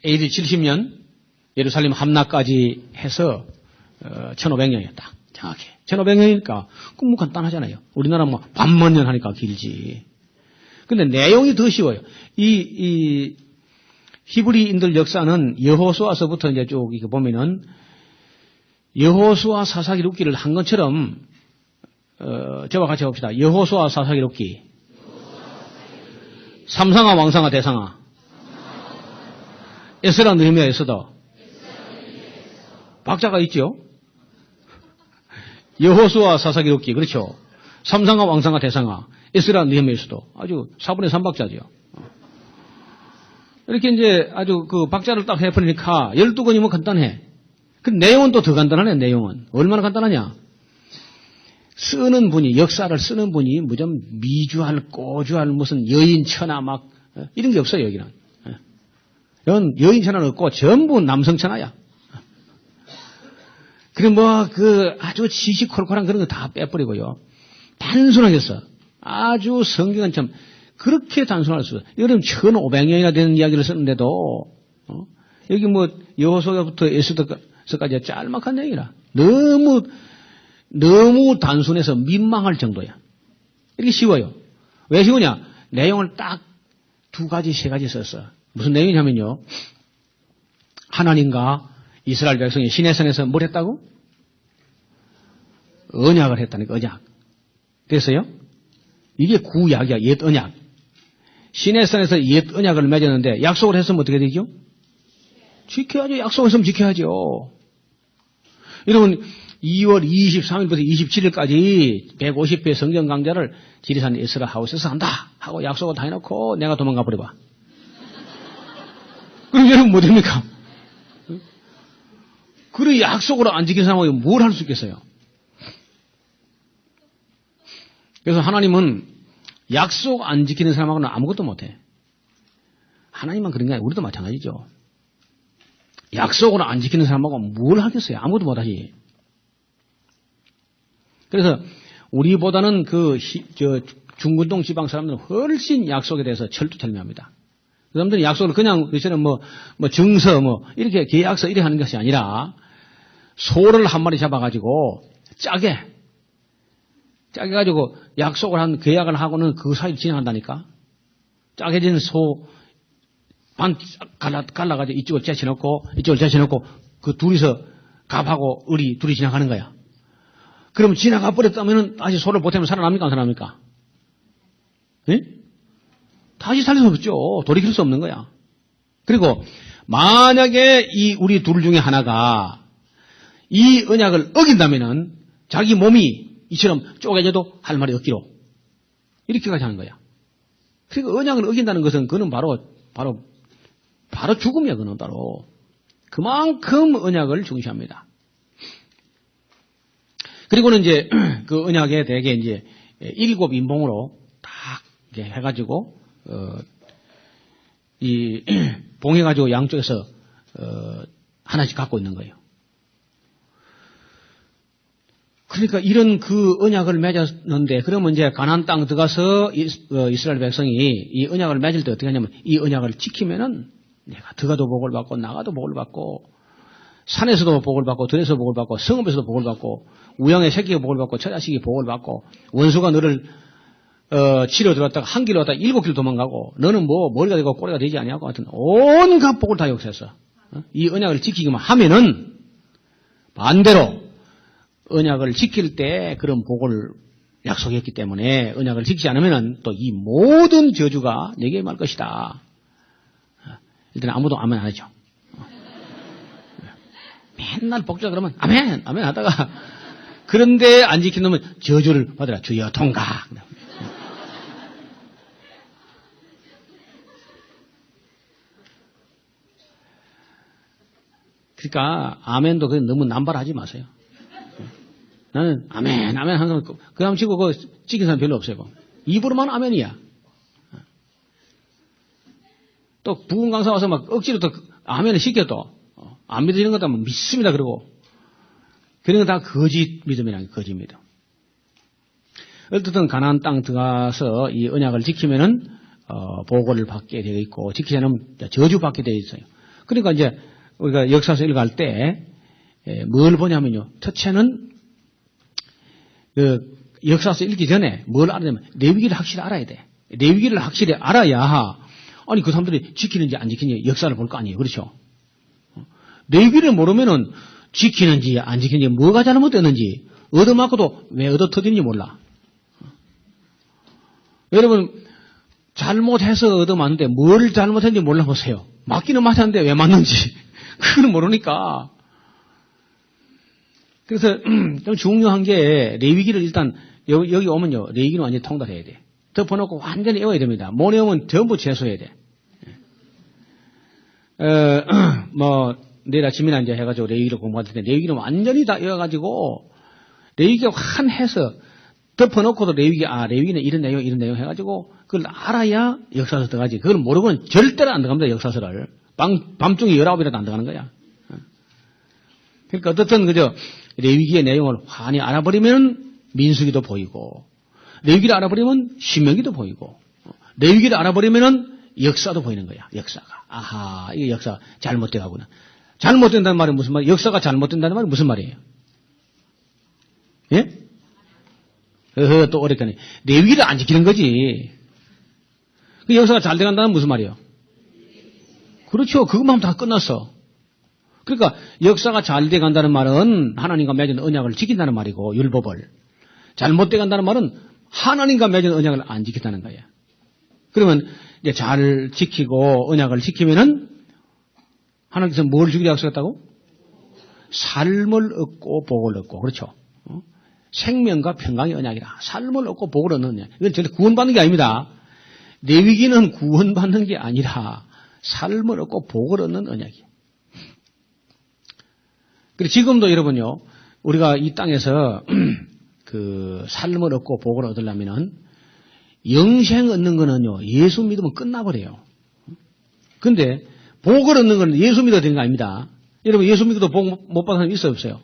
AD 70년 예루살렘 함락까지 해서 1500년이었다. 정확히. 1500년이니까 뭐 간단하잖아요. 우리나라 뭐 반만 년 하니까 길지. 근데 내용이 더 쉬워요. 이 히브리인들 역사는 여호수아서부터 이제 쭉 이렇게 보면은 여호수아, 사사기, 룻기를 한 것처럼 저와 같이 봅시다. 여호수아, 사사기, 룻기. 삼상아, 왕상아, 대상아. 에스라, 느헤미야, 에스더. 박자가 있죠? 여호수아, 사사기, 룻기. 그렇죠? 삼상아, 왕상아, 대상아. 에스라, 느헤미야, 에스더. 아주 4분의 3박자죠. 이렇게 이제 아주 그 박자를 딱 해버리니까 12권이면 간단해. 그 내용은 또 더 간단하네, 내용은. 얼마나 간단하냐? 쓰는 분이, 역사를 쓰는 분이 무슨 미주할, 꼬주할, 무슨 여인, 천하 막, 이런 게 없어요, 여기는. 여긴 여인, 천하는 없고 전부 남성 천하야. 그래, 아주 시시콜콜한 그런 거 다 빼버리고요. 단순하게 써. 아주 성경은 참, 그렇게 단순할 수 없어요. 여러분, 1500년이나 되는 이야기를 쓰는데도, 여기 여호수아부터 에스더서까지 짤막한 내용이라. 너무 단순해서 민망할 정도야. 이렇게 쉬워요. 왜 쉬우냐? 내용을 딱 2가지, 3가지 썼어. 무슨 내용이냐면요. 하나님과 이스라엘 백성이 시내산에서 뭘 했다고? 언약을 했다니까, 언약. 됐어요? 이게 구약이야, 옛 언약. 시내산에서 옛 언약을 맺었는데 약속을 했으면 어떻게 되죠? 지켜야죠. 약속을 했으면 지켜야죠. 여러분 2월 23일부터 27일까지 150회 성경 강좌를 지리산 에스라 하우스에서 한다 하고 약속을 다 해놓고 내가 도망가 버려봐. 그럼 여러분 뭐 됩니까? 그래 약속을 안 지킨 사람이 뭘 할 수 있겠어요? 그래서 하나님은 약속 안 지키는 사람하고는 아무것도 못해. 하나님만 그런 게 아니라 우리도 마찬가지죠. 약속을 안 지키는 사람하고 뭘 하겠어요? 아무것도 못하지. 그래서 우리보다는 중근동 지방 사람들은 훨씬 약속에 대해서 철두철미합니다. 그 사람들은 약속을 그냥 그처럼 증서 이렇게 계약서 이렇게 하는 것이 아니라 소를 한 마리 잡아가지고 짜게 가지고 약속을 한 계약을 하고는 그 사이를 진행한다니까. 짜게 진 소 반 갈라가지고 이쪽을 제쳐놓고 이쪽을 제쳐놓고 그 둘이서 갑하고 을이 둘이 지나가는 거야. 그럼 지나가 버렸다면 다시 소를 보태면 살아납니까 안 살아납니까? 예? 다시 살릴 수 없죠. 돌이킬 수 없는 거야. 그리고 만약에 이 우리 둘 중에 하나가 이 언약을 어긴다면은 자기 몸이 이처럼 쪼개져도 할 말이 없기로 이렇게까지 하는 거야. 그러니까 언약을 어긴다는 것은 그는 바로 죽음이야. 그는 바로 그만큼 언약을 중시합니다. 그리고는 이제 그 언약에 대개 이제 7인봉으로 딱 이렇게 해가지고 이 봉해가지고 양쪽에서 하나씩 갖고 있는 거예요. 그러니까 이런 그 언약을 맺었는데 그러면 이제 가나안 땅 들어가서 이스라엘 백성이 이 언약을 맺을 때 어떻게 하냐면 이 언약을 지키면은 내가 들어가도 복을 받고 나가도 복을 받고 산에서도 복을 받고 들에서 복을 받고 성읍에서도 복을 받고 우양의 새끼가 복을 받고 처자식이 복을 받고 원수가 너를 치러 들어왔다가 한 길로 왔다가 7길 도망가고 너는 뭐 머리가 되고 꼬리가 되지 아니하고 하여튼 온갖 복을 다 역사했어. 이 언약을 지키기만 하면은 반대로 언약을 지킬 때 그런 복을 약속했기 때문에 언약을 지키지 않으면은 또 이 모든 저주가 내게 임할 것이다. 일단 아무도 아멘 안 하죠. 맨날 복주라 그러면 아멘 하다가 그런데 안 지키면 저주를 받으라. 주여 통각. 그러니까 아멘도 너무 남발하지 마세요. 나는 아멘 하는 사람 그 다음 치고 그거 찍힌 사람 별로 없어요. 입으로만 아멘이야. 또 부흥 강사 와서 막 억지로 또 아멘을 시켜 또 안 믿어지는 것도 믿습니다 그러고 그런 건 다 거짓 믿음이라는 거짓 믿음. 어쨌든 가나안 땅 들어가서 이 언약을 지키면은 보고를 받게 되어 있고 지키지 않으면 저주 받게 되어 있어요. 그러니까 이제 우리가 역사서 읽어갈 때 뭘 보냐면요. 첫째는 역사서 읽기 전에 뭘 알아야냐면 레위기를 확실히 알아야 돼. 레위기를 확실히 알아야 아니 그 사람들이 지키는지 안 지키는지 역사를 볼 거 아니에요. 그렇죠? 레위기를 모르면은 지키는지 안 지키는지 뭐가 잘못됐는지 얻어맞고도 왜 얻어터지는지 몰라. 여러분 잘못해서 얻어맞는데 뭘 잘못했는지 몰라보세요. 맞기는 맞았는데 왜 맞는지 그걸 모르니까. 그래서 좀 중요한 게 레위기를 일단 여기 오면요. 레위기는 완전히 통달해야 돼. 덮어놓고 완전히 외워야 됩니다. 못 외우면 전부 재소해야 돼. 내일 아침이나 이제 해가지고 레위기를 공부할 때 레위기는 완전히 다 외워가지고 레위기가 환해서 덮어놓고도 레위기는 이런 내용 해가지고 그걸 알아야 역사서 들어가지. 그걸 모르고는 절대로 안 들어갑니다. 역사서를. 밤중에 19일이라도 안 들어가는 거야. 그러니까 어떻든 그저 레위기의 내용을 환히 알아버리면 민수기도 보이고 레위기를 알아버리면 신명기도 보이고 레위기를 알아버리면 역사도 보이는 거야. 역사가. 아하, 이게 역사 잘못돼 가구나. 잘못된다는 말이 무슨 말이에요? 역사가 잘못된다는 말이 무슨 말이에요? 예? 또 어렵다니. 레위기를 안 지키는 거지. 그 역사가 잘 돼간다는 무슨 말이에요? 그렇죠. 그것만 하면 다 끝났어. 그러니까 역사가 잘 돼간다는 말은 하나님과 맺은 언약을 지킨다는 말이고 율법을. 잘못돼 간다는 말은 하나님과 맺은 언약을 안 지킨다는 거예요. 그러면 이제 잘 지키고 언약을 지키면은 하나님께서 뭘 주기로 약속했다고? 삶을 얻고 복을 얻고, 그렇죠? 생명과 평강의 언약이라. 삶을 얻고 복을 얻는 언약. 이건 절대 구원받는 게 아닙니다. 레위기는 구원받는 게 아니라 삶을 얻고 복을 얻는 언약이에요. 그리고 지금도 여러분요, 우리가 이 땅에서 그 삶을 얻고 복을 얻으려면은 영생 얻는 거는요, 예수 믿으면 끝나버려요. 근데 복을 얻는 건 예수 믿어야 되는 거 아닙니다. 여러분, 예수 믿고도 복 못 받은 사람 있어요, 없어요?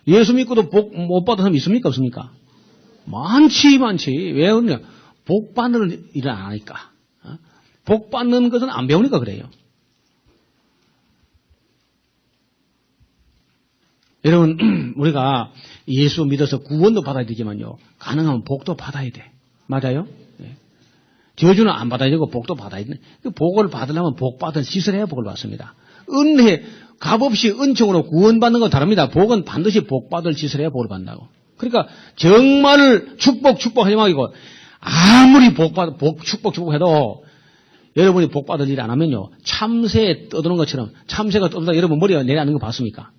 예수 믿고도 복 못 받은 사람 있습니까, 없습니까? 많지. 왜 그러냐? 복 받는 일을 안 하니까. 복 받는 것은 안 배우니까 그래요. 여러분, 우리가 예수 믿어서 구원도 받아야 되지만요, 가능하면 복도 받아야 돼. 맞아요? 네. 저주는 안 받아야 되고 복도 받아야 돼. 그 복을 받으려면 복 받은 짓을 해야 복을 받습니다. 은혜, 값없이 은총으로 구원받는 건 다릅니다. 복은 반드시 복 받을 짓을 해야 복을 받는다고. 그러니까 정말 축복하지 말고 아무리 축복해도 여러분이 복 받을 일 안 하면요, 참새에 떠드는 것처럼 참새가 떠들다 여러분 머리가 내려앉는 거 봤습니까?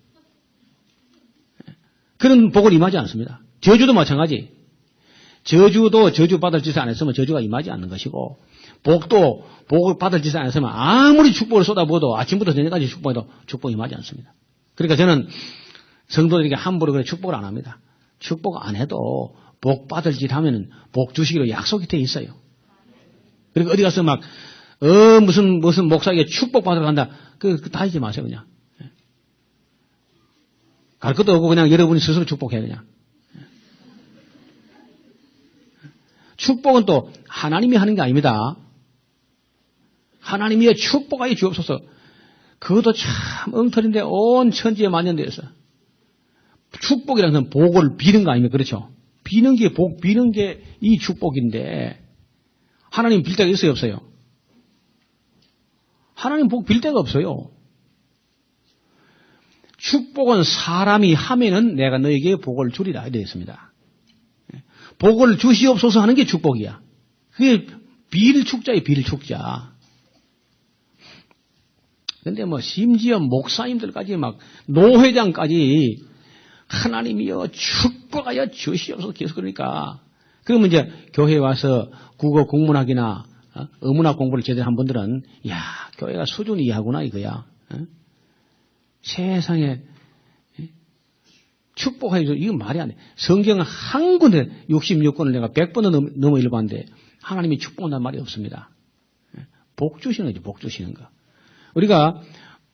그런 복을 임하지 않습니다. 저주도 마찬가지. 저주도 저주 받을 짓을 안 했으면 저주가 임하지 않는 것이고, 복도 복을 받을 짓을 안 했으면 아무리 축복을 쏟아부어도 아침부터 저녁까지 축복해도 축복이 임하지 않습니다. 그러니까 저는 성도들에게 함부로 그래 축복을 안 합니다. 축복 안 해도 복 받을 짓 하면은 복 주시기로 약속이 돼 있어요. 그리고 어디 가서 막 무슨 목사에게 축복 받으러 간다. 다 하지 마세요, 그냥. 갈 것도 없고 그냥 여러분이 스스로 축복해야 그냥. 축복은 또 하나님이 하는 게 아닙니다. 하나님이 축복하여 주옵소서. 그것도 참 엉터리인데 온 천지에 만연되어서. 축복이라는 건 복을 비는 거 아닙니까? 그렇죠? 비는 게 이 축복인데 하나님 빌 데가 있어요, 없어요? 하나님 복 빌 데가 없어요. 축복은 사람이 하면은 내가 너에게 복을 주리라 이렇게 되었습니다. 복을 주시옵소서 하는 게 축복이야. 그게 빌축자예요, 빌축자. 근데 심지어 목사님들까지 노회장까지 하나님이여 축복하여 주시옵소서 계속 그러니까. 그러면 이제 교회에 와서 국어 국문학이나 어문학 공부를 제대로 한 분들은 야, 교회가 수준이 이하구나 이거야. 세상에 축복하여 줘. 이건 말이 안 돼. 성경 한 군데 66권을 내가 100번은 넘어 읽어봤는데 하나님이 축복한다는 말이 없습니다. 복 주시는 거지, 복 주시는 거. 우리가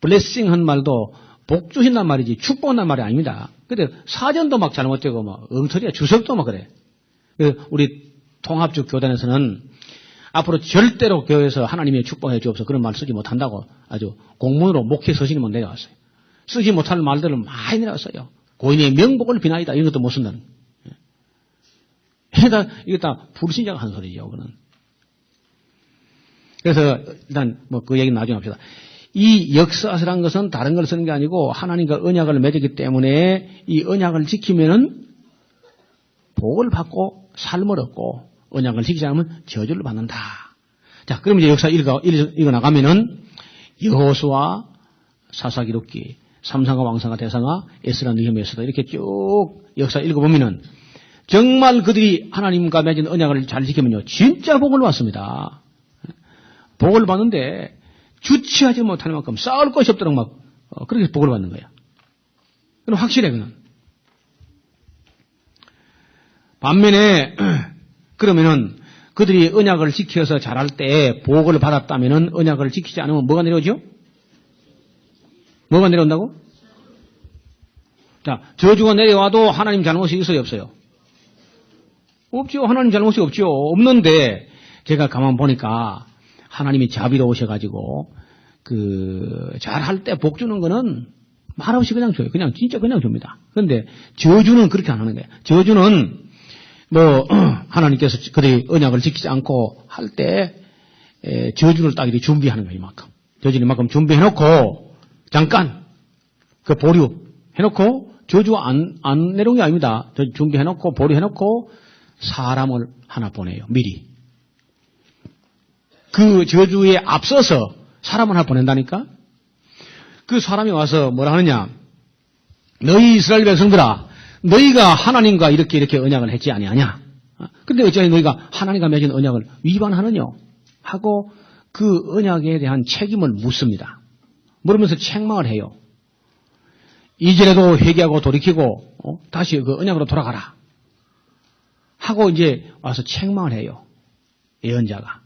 블레싱 한 말도 복 주신단 말이지 축복한단 말이 아닙니다. 근데 사전도 막 잘못되고 엉터리야. 주석도 막 그래. 우리 통합적 교단에서는 앞으로 절대로 교회에서 하나님의 축복해 주옵소서 그런 말 쓰지 못한다고 아주 공문으로 목회 서신이 내려왔어요. 쓰지 못할 말들을 많이 내려왔어요. 고인의 명복을 비나이다 이런 것도 못 쓴다는. 이게 다 불신자가 한 소리죠. 그는. 그래서 일단 그 얘기는 나중에 합시다. 이 역사서란 것은 다른 걸 쓰는 게 아니고 하나님과 언약을 맺었기 때문에 이 언약을 지키면은 복을 받고 삶을 얻고 언약을 지키지 않으면 저주를 받는다. 자, 그럼 이제 역사 읽어 나가면은 여호수아, 사사기록기, 삼상과 왕상과 대상과 에스라 느헤미야서도 이렇게 쭉 역사 읽어보면은 정말 그들이 하나님과 맺은 언약을 잘 지키면요 진짜 복을 받습니다. 복을 받는데 주치하지 못하는 만큼 싸울 것이 없도록 그렇게 복을 받는 거야. 그럼 확실해 그는. 반면에 그러면은 그들이 언약을 지켜서 잘할 때 복을 받았다면은 언약을 지키지 않으면 뭐가 내려오죠? 뭐가 내려온다고? 자, 저주가 내려와도 하나님 잘못이 있어요, 없어요? 없죠. 하나님 잘못이 없죠. 없는데 제가 가만 보니까 하나님이 자비로우셔가지고 잘할 때 복 주는 거는 말없이 그냥 줘요. 진짜 그냥 줍니다. 그런데 저주는 그렇게 안 하는 거예요. 저주는 하나님께서 그들이 언약을 지키지 않고 할 때 저주를 따기로 준비하는 거예요. 이만큼. 저주를 이만큼 준비해놓고 잠깐 그 보류해놓고 저주가 안 내려온 게 아닙니다. 준비해놓고 보류해놓고 사람을 하나 보내요. 미리. 그 저주에 앞서서 사람을 하나 보낸다니까? 그 사람이 와서 뭐라 하느냐? 너희 이스라엘 백성들아, 너희가 하나님과 이렇게 언약을 했지 아니하냐? 근데 어찌하여 너희가 하나님과 맺은 언약을 위반하느냐? 하고 그 언약에 대한 책임을 묻습니다. 물으면서 책망을 해요. 이전에도 회개하고 돌이키고 다시 그 언약으로 돌아가라. 하고 이제 와서 책망을 해요. 예언자가.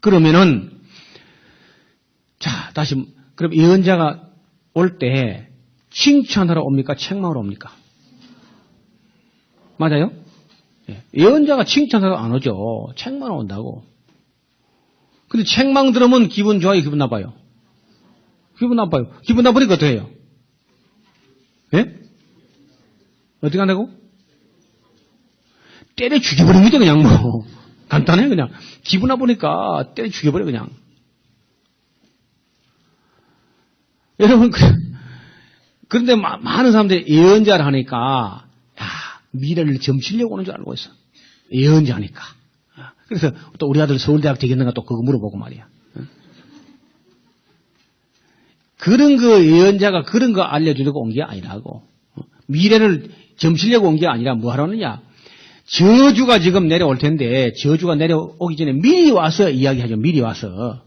그러면은 자, 다시 그럼 예언자가 올 때 칭찬하러 옵니까? 책망하러 옵니까? 맞아요? 예언자가 칭찬하러 안 오죠. 책망하러 온다고. 근데 책망 들으면 기분 좋아요? 기분 나빠요? 기분 나빠요. 기분 나쁘니까 어떻게 해요? 예? 어떻게 한다고? 때려 죽여버립니다, 그냥 뭐. 간단해, 그냥. 기분 나쁘니까 때려 죽여버려, 그냥. 여러분, 그런데 많은 사람들이 예언자를 하니까, 미래를 점치려고 오는 줄 알고 있어. 예언자니까. 그래서 또 우리 아들 서울대학 되겠는가 또 그거 물어보고 말이야. 그런 그 예언자가 그런 거 알려주려고 온 게 아니라고. 미래를 점치려고 온 게 아니라 뭐 하라느냐. 저주가 지금 내려올 텐데 저주가 내려오기 전에 미리 와서 이야기하죠. 미리 와서.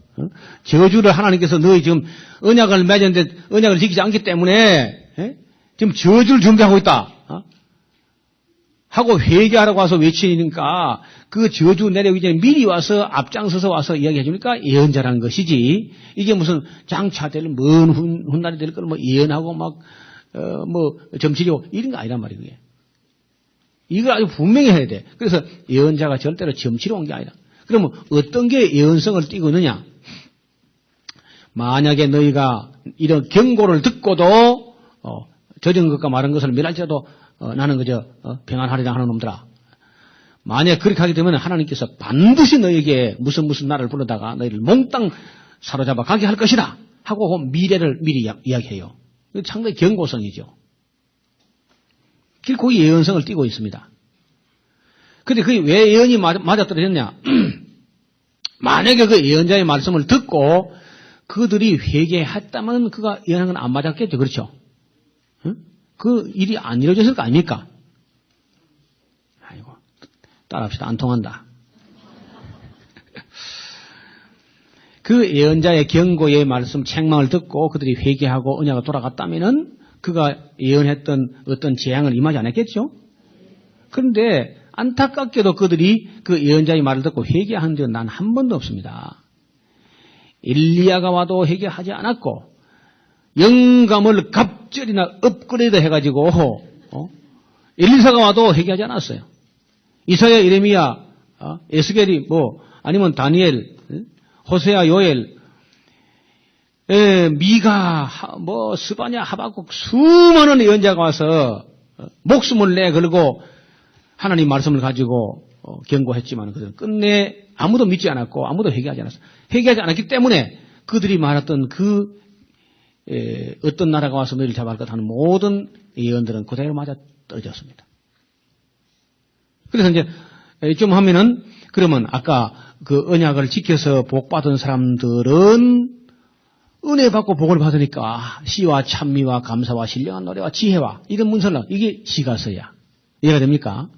저주를 하나님께서 너희 지금 언약을 맺었는데 언약을 지키지 않기 때문에 지금 저주를 준비하고 있다. 하고 회개하라고 와서 외치니까 그 저주 내려오기 전에 미리 와서 앞장서서 와서 이야기해 주니까 예언자라는 것이지. 이게 무슨 장차될 먼 훗날이 될 걸 뭐 예언하고 막 뭐 점치려고 이런 거 아니란 말이에요. 그게. 이걸 아주 분명히 해야 돼. 그래서 예언자가 절대로 점치러 온 게 아니라. 그러면 어떤 게 예언성을 띠고 있느냐? 만약에 너희가 이런 경고를 듣고도 젖은 것과 마른 것을 멸할지라도 나는 그저 평안하리라 하는 놈들아. 만약 그렇게 하게 되면 하나님께서 반드시 너에게 무슨 나라를 불러다가 너희를 몽땅 사로잡아 가게 할 것이다 하고 미래를 미리 이야기해요. 상당히 경고성이죠. 거기 예언성을 띠고 있습니다. 그런데 그게 왜 예언이 맞아떨어졌냐? 만약에 그 예언자의 말씀을 듣고 그들이 회개했다면 그가 예언한 건 안 맞았겠죠. 그렇죠? 응? 그 일이 안 이루어졌을 거 아닙니까? 아이고, 따라합시다. 안 통한다. 그 예언자의 경고의 말씀, 책망을 듣고 그들이 회개하고 언약을 돌아갔다면은 그가 예언했던 어떤 재앙을 임하지 않았겠죠? 그런데 안타깝게도 그들이 그 예언자의 말을 듣고 회개한 적은 난 한 번도 없습니다. 엘리야가 와도 회개하지 않았고 영감을 갑절이나 업그레이드 해가지고 엘리사가 와도 회개하지 않았어요. 이사야, 예레미야, 에스겔이 뭐 아니면 다니엘, 호세아, 요엘, 미가, 뭐 스바냐, 하박국 수많은 예언자가 와서 목숨을 내걸고 하나님 말씀을 가지고 경고했지만 그들은 끝내 아무도 믿지 않았고 아무도 회개하지 않았어요. 회개하지 않았기 때문에 그들이 말했던 그 어떤 나라가 와서 너희를 잡아갈 것 하는 모든 예언들은 그대로 맞아 떨어졌습니다. 그래서 이제 좀 하면은 그러면 아까 그 언약을 지켜서 복받은 사람들은 은혜 받고 복을 받으니까 시와 찬미와 감사와 신령한 노래와 지혜와 이런 문서는 이게 시가서야. 이해가 됩니까?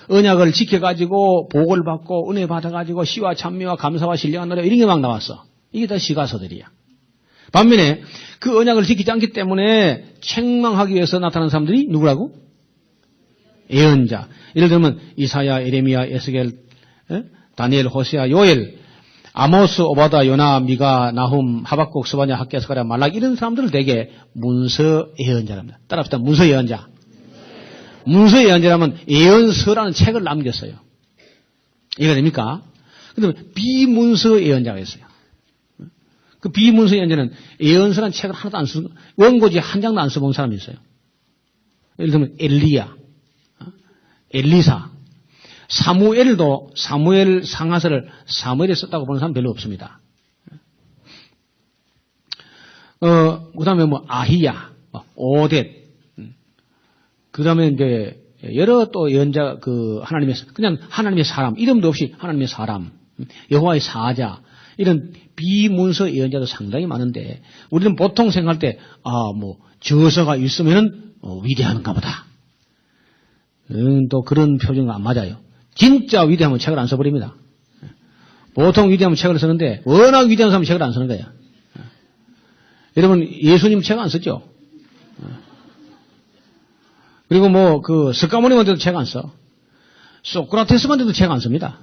언약을 지켜가지고 복을 받고 은혜 받아가지고 시와 찬미와 감사와 신령한 노래 이런 게 막 나왔어. 이게 다 시가서들이야. 반면에 그 언약을 지키지 않기 때문에 책망하기 위해서 나타난 사람들이 누구라고? 예언자. 예를 들면 이사야, 예레미야, 에스겔, 다니엘, 호세아, 요엘, 아모스, 오바다, 요나, 미가, 나훔, 하박국, 스바냐, 학개, 스가랴, 말라기 이런 사람들을 대개 문서 예언자랍니다. 따라합시다. 문서 예언자. 문서 예언자라면 예언서라는 책을 남겼어요. 이해가 됩니까? 그런데 비문서 예언자가 있어요. 그 비문서 예언자는 예언서라는 책을 하나도 안 쓰고 원고지 한 장도 안 써본 사람이 있어요. 예를 들면 엘리야, 엘리사, 사무엘도 사무엘 상하서를 사무엘에 썼다고 보는 사람 별로 없습니다. 그 다음에 뭐 아히야, 오뎃, 그 다음에 이제 여러 또 예언자 그 하나님의 그냥 하나님의 사람 이름도 없이 하나님의 사람, 여호와의 사자 이런 비문서 예언자도 상당히 많은데 우리는 보통 생각할 때 저서가 있으면 위대한가 보다. 또 그런 표준과 안 맞아요. 진짜 위대하면 책을 안 써버립니다. 보통 위대하면 책을 쓰는데 워낙 위대한 사람은 책을 안 쓰는 거야. 여러분 예수님 책 안 썼죠? 그리고 스가모니한테도 책 안 써. 소크라테스한테도 책 안 씁니다.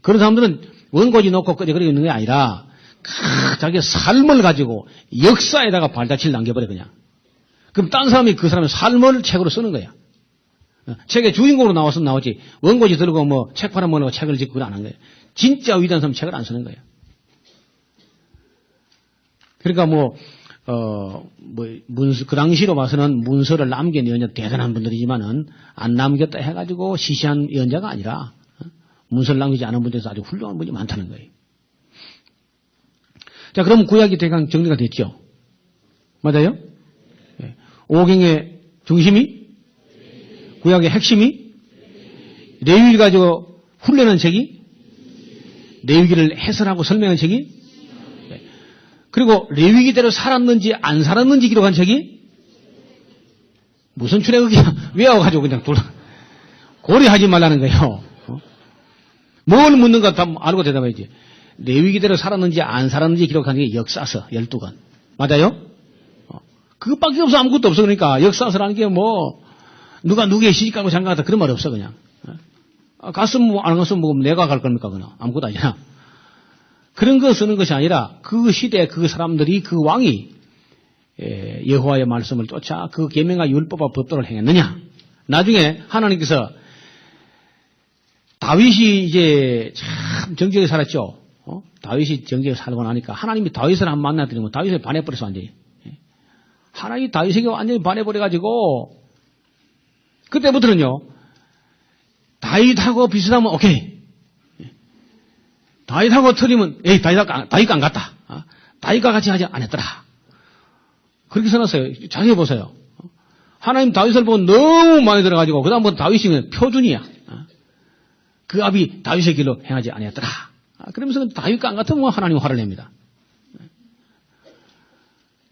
그런 사람들은 원고지 놓고 끄적거리고 있는 게 아니라 자기의 삶을 가지고 역사에다가 발자취를 남겨버려 그냥. 그럼 딴 사람이 그 사람의 삶을 책으로 쓰는 거야. 책의 주인공으로 나왔으면 나오지 원고지 들고 책 팔아먹으려고 책을 짓고 그걸 안 한 거예요. 진짜 위대한 사람은 책을 안 쓰는 거예요. 그러니까 그 당시로 봐서는 문서를 남긴 예언자 대단한 분들이지만은 안 남겼다 해가지고 시시한 예언자가 아니라 문서를 남기지 않은 분들에서 아주 훌륭한 분이 많다는 거예요. 자, 그럼 구약이 대강 정리가 됐죠? 맞아요? 네. 오경의 중심이? 구약의 핵심이? 레위기를 가지고 훈련한 책이? 레위기를 해설하고 설명한 책이? 그리고 레위기대로 살았는지 안 살았는지 기록한 책이? 무슨 출애굽이야? 외워가지고 그냥 고려하지 말라는 거예요. 뭘 묻는가 다 알고 대답해야지. 레위기대로 살았는지 안 살았는지 기록한 게 역사서 12권. 맞아요? 그것밖에 없어. 아무것도 없어. 그러니까 역사서라는 게 누가 누구의 시집가고 장가갔다 그런 말 없어 그냥. 갔으면 안 갔으면 내가 갈 겁니까 그냥. 아무것도 아니잖아. 그런 거 쓰는 것이 아니라 그 시대 그 사람들이 그 왕이 여호와의 말씀을 쫓아 그 계명과 율법과 법도를 행했느냐. 나중에 하나님께서 다윗이 이제 참 정직하게 살았죠. 다윗이 정직하게 살고 나니까 하나님이 다윗을 한 번 만나더니 다윗을 반해버렸어 완전히. 하나님이 다윗에게 완전히 반해버려가지고 그때부터는요. 다윗하고 비슷하면 오케이. 다윗하고 틀리면 다윗과 안 같다. 다윗과 같이 하지 않았더라. 그렇게 써놨어요. 잘 해보세요. 하나님 다윗을 보고 너무 많이 들어가지고 그다음부터 다윗이 표준이야. 그 압이 다윗의 길로 행하지 아니었더라. 그러면서 다윗과 안 같으면 하나님 화를 냅니다.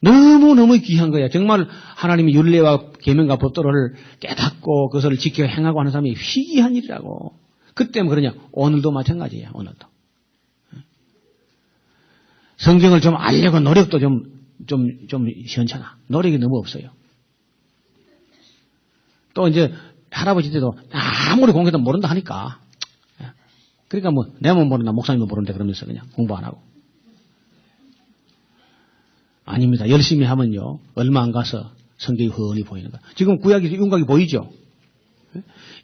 너무너무 귀한 거야. 정말 하나님의 율례와 계명과 법도를 깨닫고 그것을 지켜 행하고 하는 사람이 희귀한 일이라고. 그때 그러냐? 오늘도 마찬가지예요. 오늘도. 성경을 좀 알려고 노력도 좀 시원찮아. 노력이 너무 없어요. 또 이제 할아버지 때도 아무리 공부해도 모른다 하니까. 그러니까 내만 모른다, 목사님도 모른다 그러면서 그냥 공부 안 하고. 아닙니다. 열심히 하면요. 얼마 안 가서 성경이 훤히 보이는 거야. 지금 구약이 윤곽이 보이죠?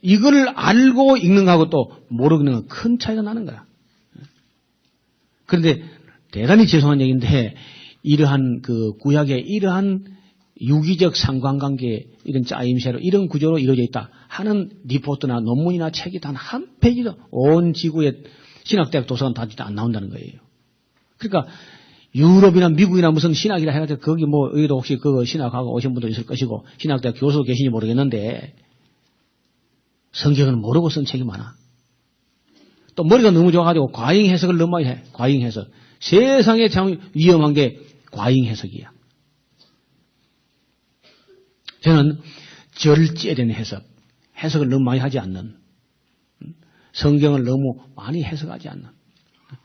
이거를 알고 읽는 거하고 또 모르고 읽는 건 큰 차이가 나는 거야. 그런데 대단히 죄송한 얘기인데 이러한 그 구약의 이러한 유기적 상관관계 이런 짜임새로 이런 구조로 이루어져 있다 하는 리포트나 논문이나 책이 단 한 페이지도 온 지구의 신학대학 도서관 다 안 나온다는 거예요. 그러니까 유럽이나 미국이나 무슨 신학이라 해가지고 거기 여기도 혹시 그 신학하고 오신 분도 있을 것이고 신학대학 교수 계신지 모르겠는데 성경을 모르고 쓴 책이 많아. 또 머리가 너무 좋아가지고 과잉 해석을 너무 많이 해. 과잉 해석. 세상에 참 위험한 게 과잉 해석이야. 저는 절제된 해석, 해석을 너무 많이 하지 않는, 성경을 너무 많이 해석하지 않는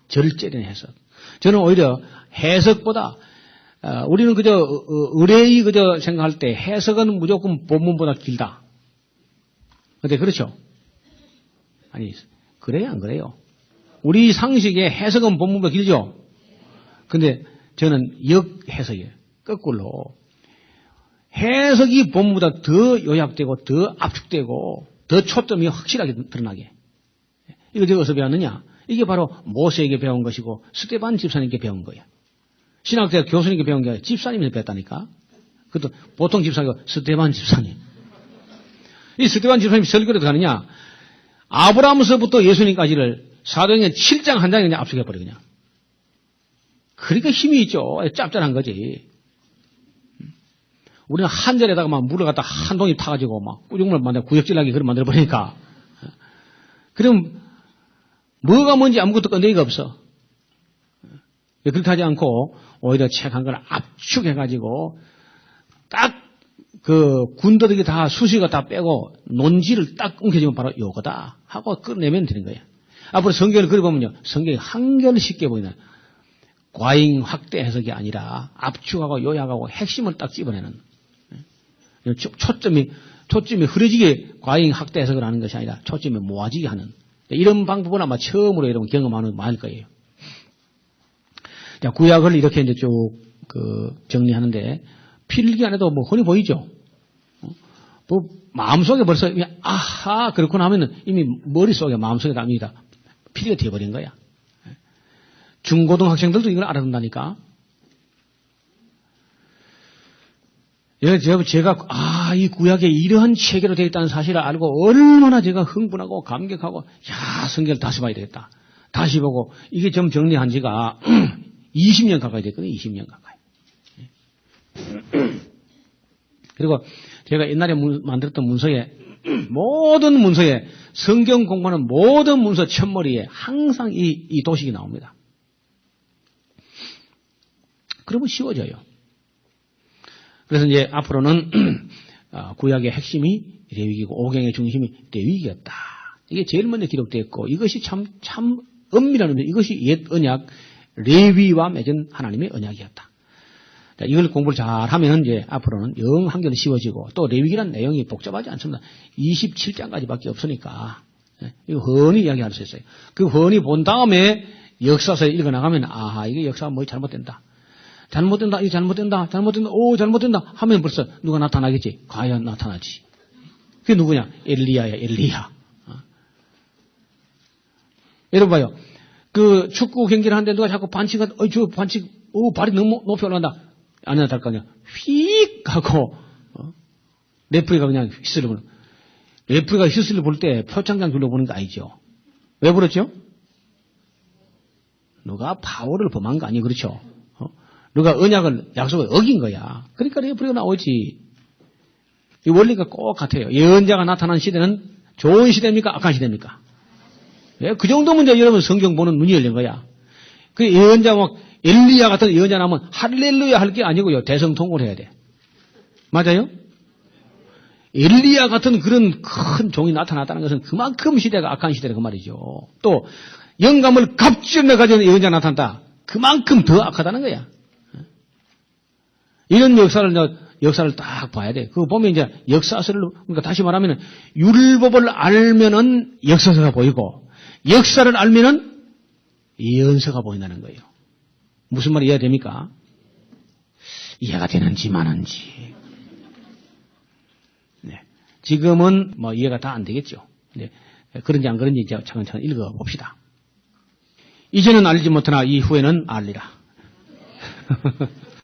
절제된 해석. 저는 오히려 해석보다 우리는 그저 의뢰의 그저 생각할 때 해석은 무조건 본문보다 길다. 근데 그렇죠? 아니 그래요 안 그래요? 우리 상식에 해석은 본문보다 길죠? 근데 저는 역해석이에요. 거꾸로. 해석이 본문보다 더 요약되고 더 압축되고 더 초점이 확실하게 드러나게. 이거 제가 어디서 배웠느냐? 이게 바로 모세에게 배운 것이고 스데반 집사님께 배운 거야. 신학대학 교수님께 배운 게 아니라 집사님에게 배웠다니까. 그것도 보통 집사가 스데반 집사님. 이 스데반 집사님이 설교를 어떻게 하느냐? 아브라함서부터 예수님까지를 사도행전 7장 한 장에 그냥 압축해버려 그냥. 그러니까 힘이 있죠. 짭짤한 거지. 우리는 한 절에다가 막 물을 갖다 한 동이 타가지고 막 꾸중물 만들어 구역질나게 그걸 만들어버리니까. 그럼 뭐가 뭔지 아무것도 건드리기가 없어. 그렇게 하지 않고 오히려 책 한 걸 압축해가지고 딱 그 군더더기 다 수식어 다 빼고 논지를 딱 엉켜주면 바로 요거다 하고 끌어내면 되는 거예요. 앞으로 성경을 그려보면요. 성경이 한결 쉽게 보이는 과잉 확대 해석이 아니라 압축하고 요약하고 핵심을 딱 집어내는 초점이 흐려지게 과잉 확대 해석을 하는 것이 아니라 초점이 모아지게 하는 이런 방법은 아마 처음으로 여러분 경험하는 많을 거예요. 자, 구약을 이렇게 이제 쭉 정리하는데 필기 안에도 뭐 흔히 보이죠. 뭐 마음속에 벌써 아하 그렇구나 하면은 이미 머릿속에 마음속에 담니다 필기가 되어버린 거야. 중고등학생들도 이걸 알아듣는다니까. 제가 이 구약에 이러한 체계로 되어 있다는 사실을 알고 얼마나 제가 흥분하고 감격하고 성경을 다시 봐야 되겠다. 다시 보고 이게 좀 정리한 지가 20년 가까이 됐거든요. 20년 가까이. 그리고 제가 옛날에 만들었던 문서에 모든 문서에 성경 공부하는 모든 문서 첫머리에 항상 이 도식이 나옵니다. 그러면 쉬워져요. 그래서 이제 앞으로는 구약의 핵심이 레위기고 오경의 중심이 레위기였다. 이게 제일 먼저 기록되었고 이것이 참 엄밀한 의미, 이것이 옛 언약 레위와 맺은 하나님의 언약이었다. 자, 이걸 공부를 잘하면 이제 앞으로는 영 한결 쉬워지고 또 레위기란 내용이 복잡하지 않습니다. 27장까지밖에 없으니까 이거 훤히 이야기할 수 있어요. 그 훤히 본 다음에 역사서에 읽어나가면 이게 역사가 뭐 잘못된다. 이거 잘못된다. 잘못된다. 하면 벌써 누가 나타나겠지. 과연 나타나지. 그게 누구냐? 엘리야야, 엘리야. 여러분 봐요. 그 축구 경기를 하는데 누가 자꾸 발이 너무 높이 올라간다. 안 나타날 거 아니야. 휙! 하고, 레프리가 그냥 휘슬을 보는. 레프리가 휘슬을 볼 때 표창장 둘러보는 거 아니죠. 왜 그렇죠? 누가 파울을 범한 거 아니에요. 그렇죠? 누가 언약을, 약속을 어긴 거야. 그러니까 레프리가 나오지. 이 원리가 꼭 같아요. 예언자가 나타난 시대는 좋은 시대입니까? 악한 시대입니까? 예, 그 정도면 이제 여러분 성경 보는 눈이 열린 거야. 그 예언자 엘리야 같은 예언자 나오면 할렐루야 할 게 아니고요. 대성통곡을 해야 돼. 맞아요? 엘리야 같은 그런 큰 종이 나타났다는 것은 그만큼 시대가 악한 시대라 그 말이죠. 또 영감을 갑질해 가지고 예언자 나타났다. 그만큼 더 악하다는 거야. 이런 역사를 딱 봐야 돼. 그거 보면 이제 역사서를, 그러니까 다시 말하면 율법을 알면은 역사서가 보이고 역사를 알면은 예언서가 보인다는 거예요. 무슨 말이 이해됩니까? 이해가 되는지 마는지. 네. 지금은 뭐 이해가 다 안 되겠죠. 네. 그런지 안 그런지 이제 차근차근 읽어봅시다. 이제는 알지 못하나 이후에는 알리라.